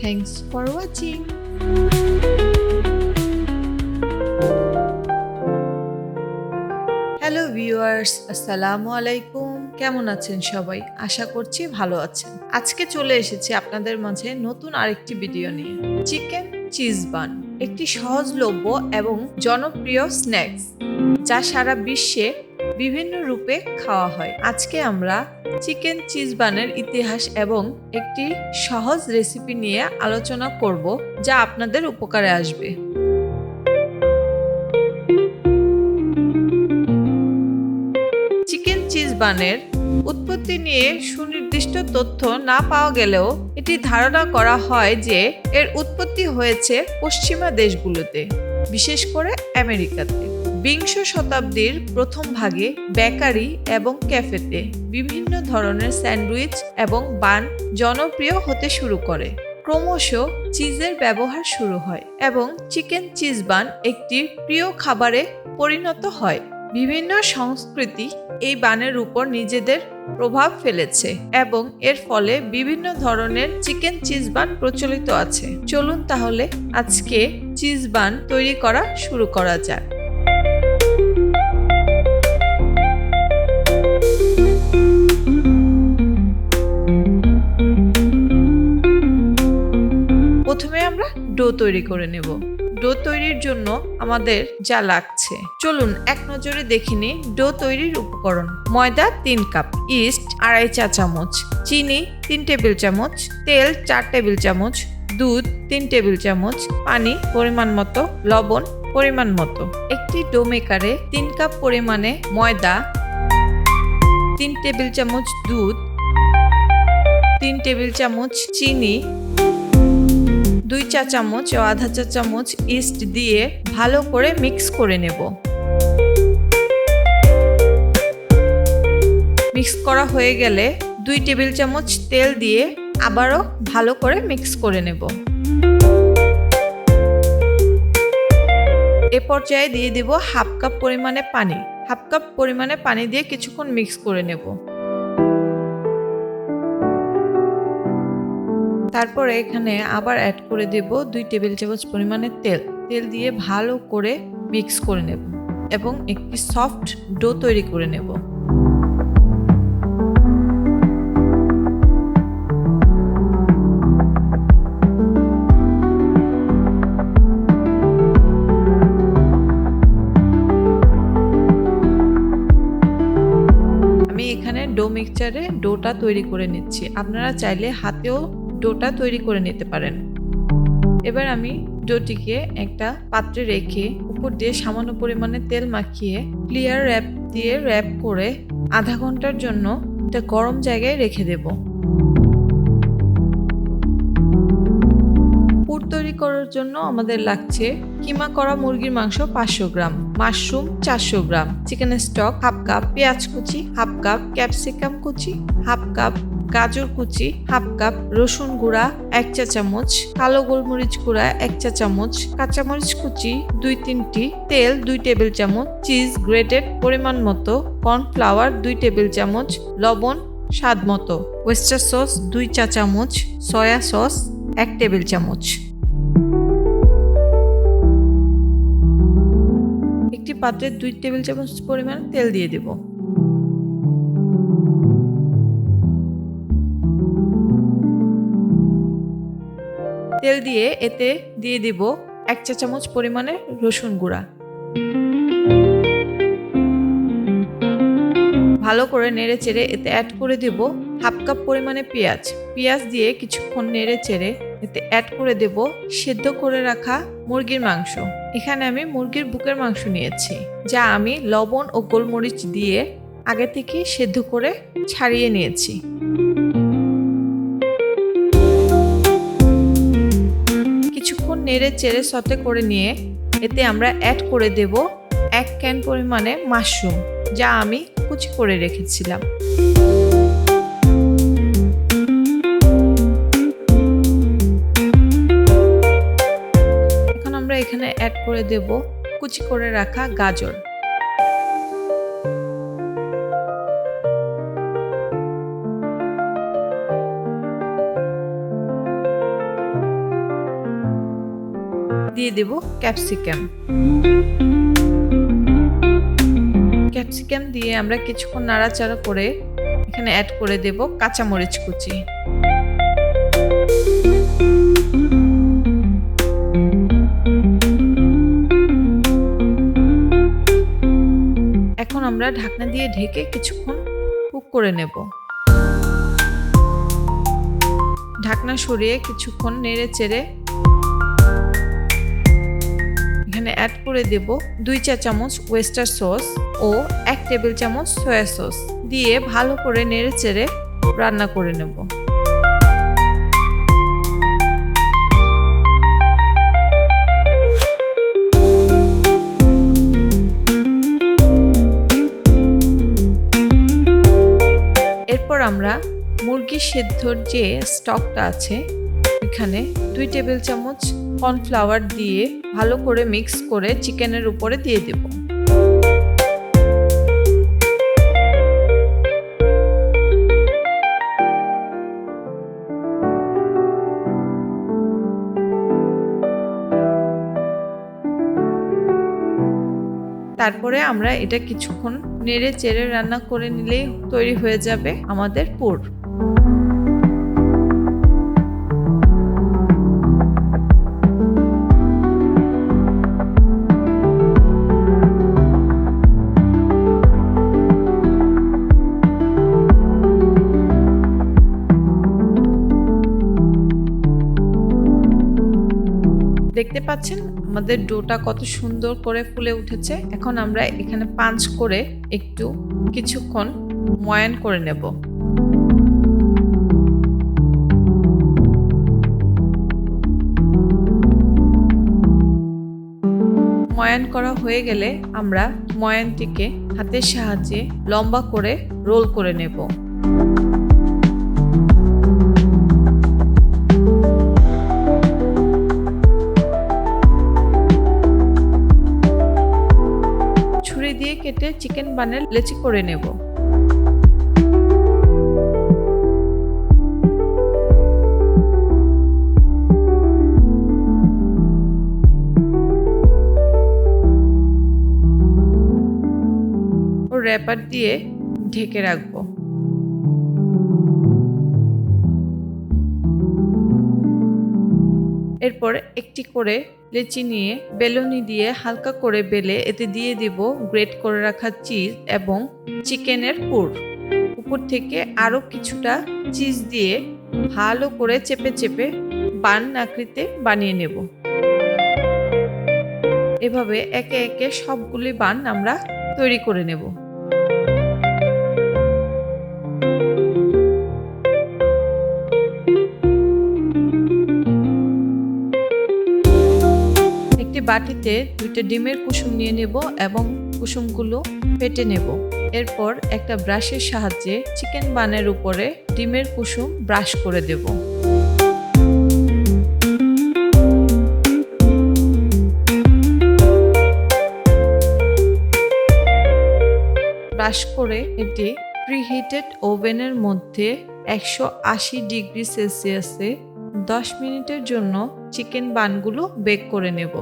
Thanks for watching. Hello viewers, আসসালামু আলাইকুম। কেমন আছেন সবাই? আশা করছি ভালো আছেন। আজকে চলে এসেছি আপনাদের মাঝে নতুন আরেকটি ভিডিও নিয়ে। চিকেন চিজ বান একটি সহজলভ্য এবং জনপ্রিয় স্ন্যাক্স যা সারা বিশ্বে বিভিন্ন রূপে খাওয়া হয়। আজকে আমরা চিকেন চিজ বানের ইতিহাস এবং একটি সহজ রেসিপি নিয়ে আলোচনা করব যা আপনাদের উপকারে আসবে। চিকেন চিজ বানের উৎপত্তি নিয়ে সুনির্দিষ্ট তথ্য না পাওয়া গেলেও এটি ধারণা করা হয় যে এর উৎপত্তি হয়েছে পশ্চিমা দেশগুলোতে, বিশেষ করে আমেরিকাতে। বিংশ শতাব্দীর প্রথম ভাগে বেকারি এবং ক্যাফেতে বিভিন্ন ধরনের স্যান্ডউইচ এবং বান জনপ্রিয় হতে শুরু করে। ক্রমশ চিজের ব্যবহার শুরু হয় এবং চিকেন চিজ বান একটি প্রিয় খাবারে পরিণত হয়। বিভিন্ন সংস্কৃতি এই বানের উপর নিজেদের প্রভাব ফেলেছে এবং এর ফলে বিভিন্ন ধরনের চিকেন চিজ বান প্রচলিত আছে। চলুন তাহলে আজকে চিজ বান তৈরি করা শুরু করা যাক। প্রথমে আমরা ডো তৈরি করে নেব। ডো তৈরির জন্য আমাদের যা লাগছে চলুন এক নজরে দেখে নিই। ডো তৈরির উপকরণ: ময়দা 3 কাপ, ইস্ট 2.5 চা চামচ, চিনি 3 টেবিল চামচ, তেল 4 টেবিল চামচ, দুধ 3 টেবিল চামচ, পানি পরিমাণ মতো, লবণ পরিমাণ মতো। একটি ডো মেকারে 3 কাপ পরিমাণে ময়দা, 3 টেবিল চামচ দুধ, 3 টেবিল চামচ চিনি, 2 চা চামচ ও 1/2 চা চামচ ইস্ট দিয়ে ভালো করে মিক্স করে নেব। মিক্স করা হয়ে গেলে 2 টেবিল চামচ তেল দিয়ে আবারও ভালো করে মিক্স করে নেব। এ পর্যায়ে দিয়ে দেব হাফ কাপ পরিমাণে পানি। হাফ কাপ পরিমাণে পানি দিয়ে কিছুক্ষণ মিক্স করে নেব। তারপরে এখানে আবার অ্যাড করে দেব 2 টেবিল চামচ পরিমাণে তেল। তেল দিয়ে ভালো করে মিক্স করে নেব এবং একটি সফট ডো তৈরি করে নেব। আমি এখানে ডো মিক্সচারে ডোটা তৈরি করে নিচ্ছি। আপনারা চাইলে হাতেও ডোটা তৈরি করে নিতে পারেন। এবার আমি ডোটিকে একটা পাত্রে রেখে উপর দিয়ে সামান্য পরিমাণে তেল মাখিয়ে ক্লিয়ার র্যাপ দিয়ে র্যাপ করে আধা ঘন্টার জন্য একটা গরম জায়গায় রেখে দেব। পুর তৈরি করার জন্য আমাদের লাগছে কিমা করা মুরগির মাংস 500 গ্রাম, মাশরুম 400 গ্রাম, চিকেন স্টক হাফ কাপ, পেঁয়াজ কুচি হাফ কাপ, ক্যাপসিকাম কুচি হাফ কাপ, গাজর কুচি হাফ কাপ, রসুন গুঁড়া 1 চা চামচ, কালো গোলমরিচ গুঁড়া 1 চা চামচ, কাঁচামরিচ কুচি 2-3টি, তেল 2 টেবিল চামচ, চিজ গ্রেটেড পরিমাণ মতো, কর্নফ্লাওয়ার 2 টেবিল চামচ, লবণ স্বাদ মতো, ওয়েস্টার সস 2 চা চামচ, সয়া সস 1 টেবিল চামচ। একটি পাত্রে 2 টেবিল চামচ পরিমাণ তেল দিয়ে দেব। তেল দিয়ে এতে দিয়ে দিব 1 চা চামচ পরিমাণে রসুন গুঁড়া। ভালো করে নেড়ে চেড়ে এতে অ্যাড করে দেব হাফ কাপ পরিমাণে পেঁয়াজ। পেঁয়াজ দিয়ে কিছুক্ষণ নেড়ে চেড়ে এতে অ্যাড করে দেব সেদ্ধ করে রাখা মুরগির মাংস। এখানে আমি মুরগির বুকের মাংস নিয়েছি, যা আমি লবণ ও গোলমরিচ দিয়ে আগে থেকে সেদ্ধ করে ছাড়িয়ে নিয়েছি। কিছুক্ষণ নেড়ে চেড়ে সতে করে নিয়ে এতে আমরা অ্যাড করে দেব 1 ক্যান পরিমাণে মাশরুম, যা আমি কুচি করে রেখেছিলাম। এখন আমরা এখানে অ্যাড করে দেব কুচি করে রাখা গাজর। দিয়ে দেব ক্যাপসিকাম। ক্যাপসিকাম দিয়ে আমরা কিছুক্ষণ নাড়াচাড়া করে এখানে অ্যাড করে দেব কাঁচামরিচ কুচি। এখন আমরা ঢাকনা দিয়ে ঢেকে কিছুক্ষণ কুক করে নেব। ঢাকনা সরিয়ে কিছুক্ষণ নেড়ে চেড়ে এখানে অ্যাড করে দেব 2 চা চামচ ওয়েস্টার সস ও 1 টেবিল চামচ সয়া সস দিয়ে ভালো করে নেড়ে চেড়ে রান্না করে নেব। এরপর আমরা মুরগি সেদ্ধর যে স্টকটা আছে এখানে 2 টেবিল চামচ কর্নফ্লাওয়ার দিয়ে ভালো করে মিক্স করে চিকেনের উপরে দিয়ে দেব। তারপরে আমরা এটা কিছুক্ষণ নেড়ে চেড়ে রান্না করে নিলেই তৈরি হয়ে যাবে আমাদের পুর। দেখতে পাচ্ছেন আমাদের ডোটা কত সুন্দর করে ফুলে উঠেছে। এখন আমরা এখানে পাঞ্চ করে একটু কিছুক্ষণ ময়ান করে নেব। ময়ান করা হয়ে গেলে আমরা ময়ানটিকে হাতের সাহায্যে লম্বা করে রোল করে নেব। ছুরি দিয়ে কেটে চিকেন বানের লেচি করে নেব। ও র‍্যাপার দিয়ে ঢেকে রাখবো। এরপর একটি করে লেচি নিয়ে বেলুনি দিয়ে হালকা করে বেলে এতে দিয়ে দিব গ্রেট করে রাখা চিজ এবং চিকেনের পুর। উপর থেকে আরো কিছুটা চিজ দিয়ে ভালো করে চেপে চেপে বান আকৃতিতে বানিয়ে নেব। এভাবে একে একে সবগুলি বান আমরা তৈরি করে নেব। একটি বাটিতে 2টা ডিমের কুসুম নিয়ে নেব এবং কুসুমগুলো ফেটে নেব। এরপর একটা ব্রাশের সাহায্যে চিকেন বানের উপরে ডিমের কুসুম ব্রাশ করে দেব। ব্রাশ করে এটি প্রিহিটেড ওভেনের মধ্যে 180 ডিগ্রি সেলসিয়াসে 10 মিনিটের জন্য চিকেন বানগুলো বেক করে নেব।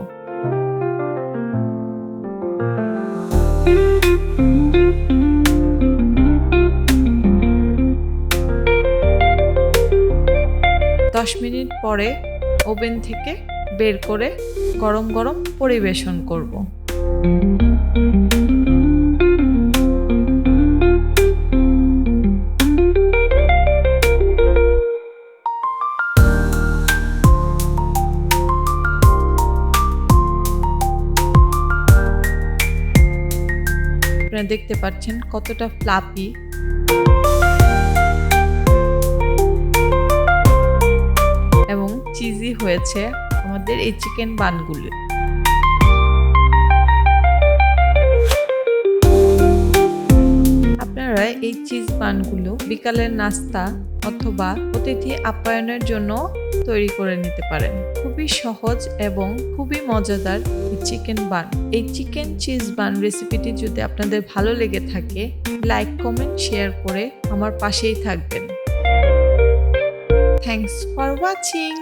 মিনিট পরে ওভেন থেকে বের করে গরম গরম পরিবেশন করব। আপনারা দেখতে পাচ্ছেন কতটা ফ্লাফি এবং চিজি হয়েছে আমাদের এই চিকেন বানগুলো। আপনারা এই চিজ বানগুলো বিকালের নাস্তা অথবা অতিথি আপ্যায়নের জন্য তৈরি করে নিতে পারেন। খুবই সহজ এবং খুবই মজাদার এই চিকেন বান। এই চিকেন চিজ বান রেসিপিটি যদি আপনাদের ভালো লেগে থাকে, লাইক, কমেন্ট, শেয়ার করে আমার পাশেই থাকবেন। Thanks for watching.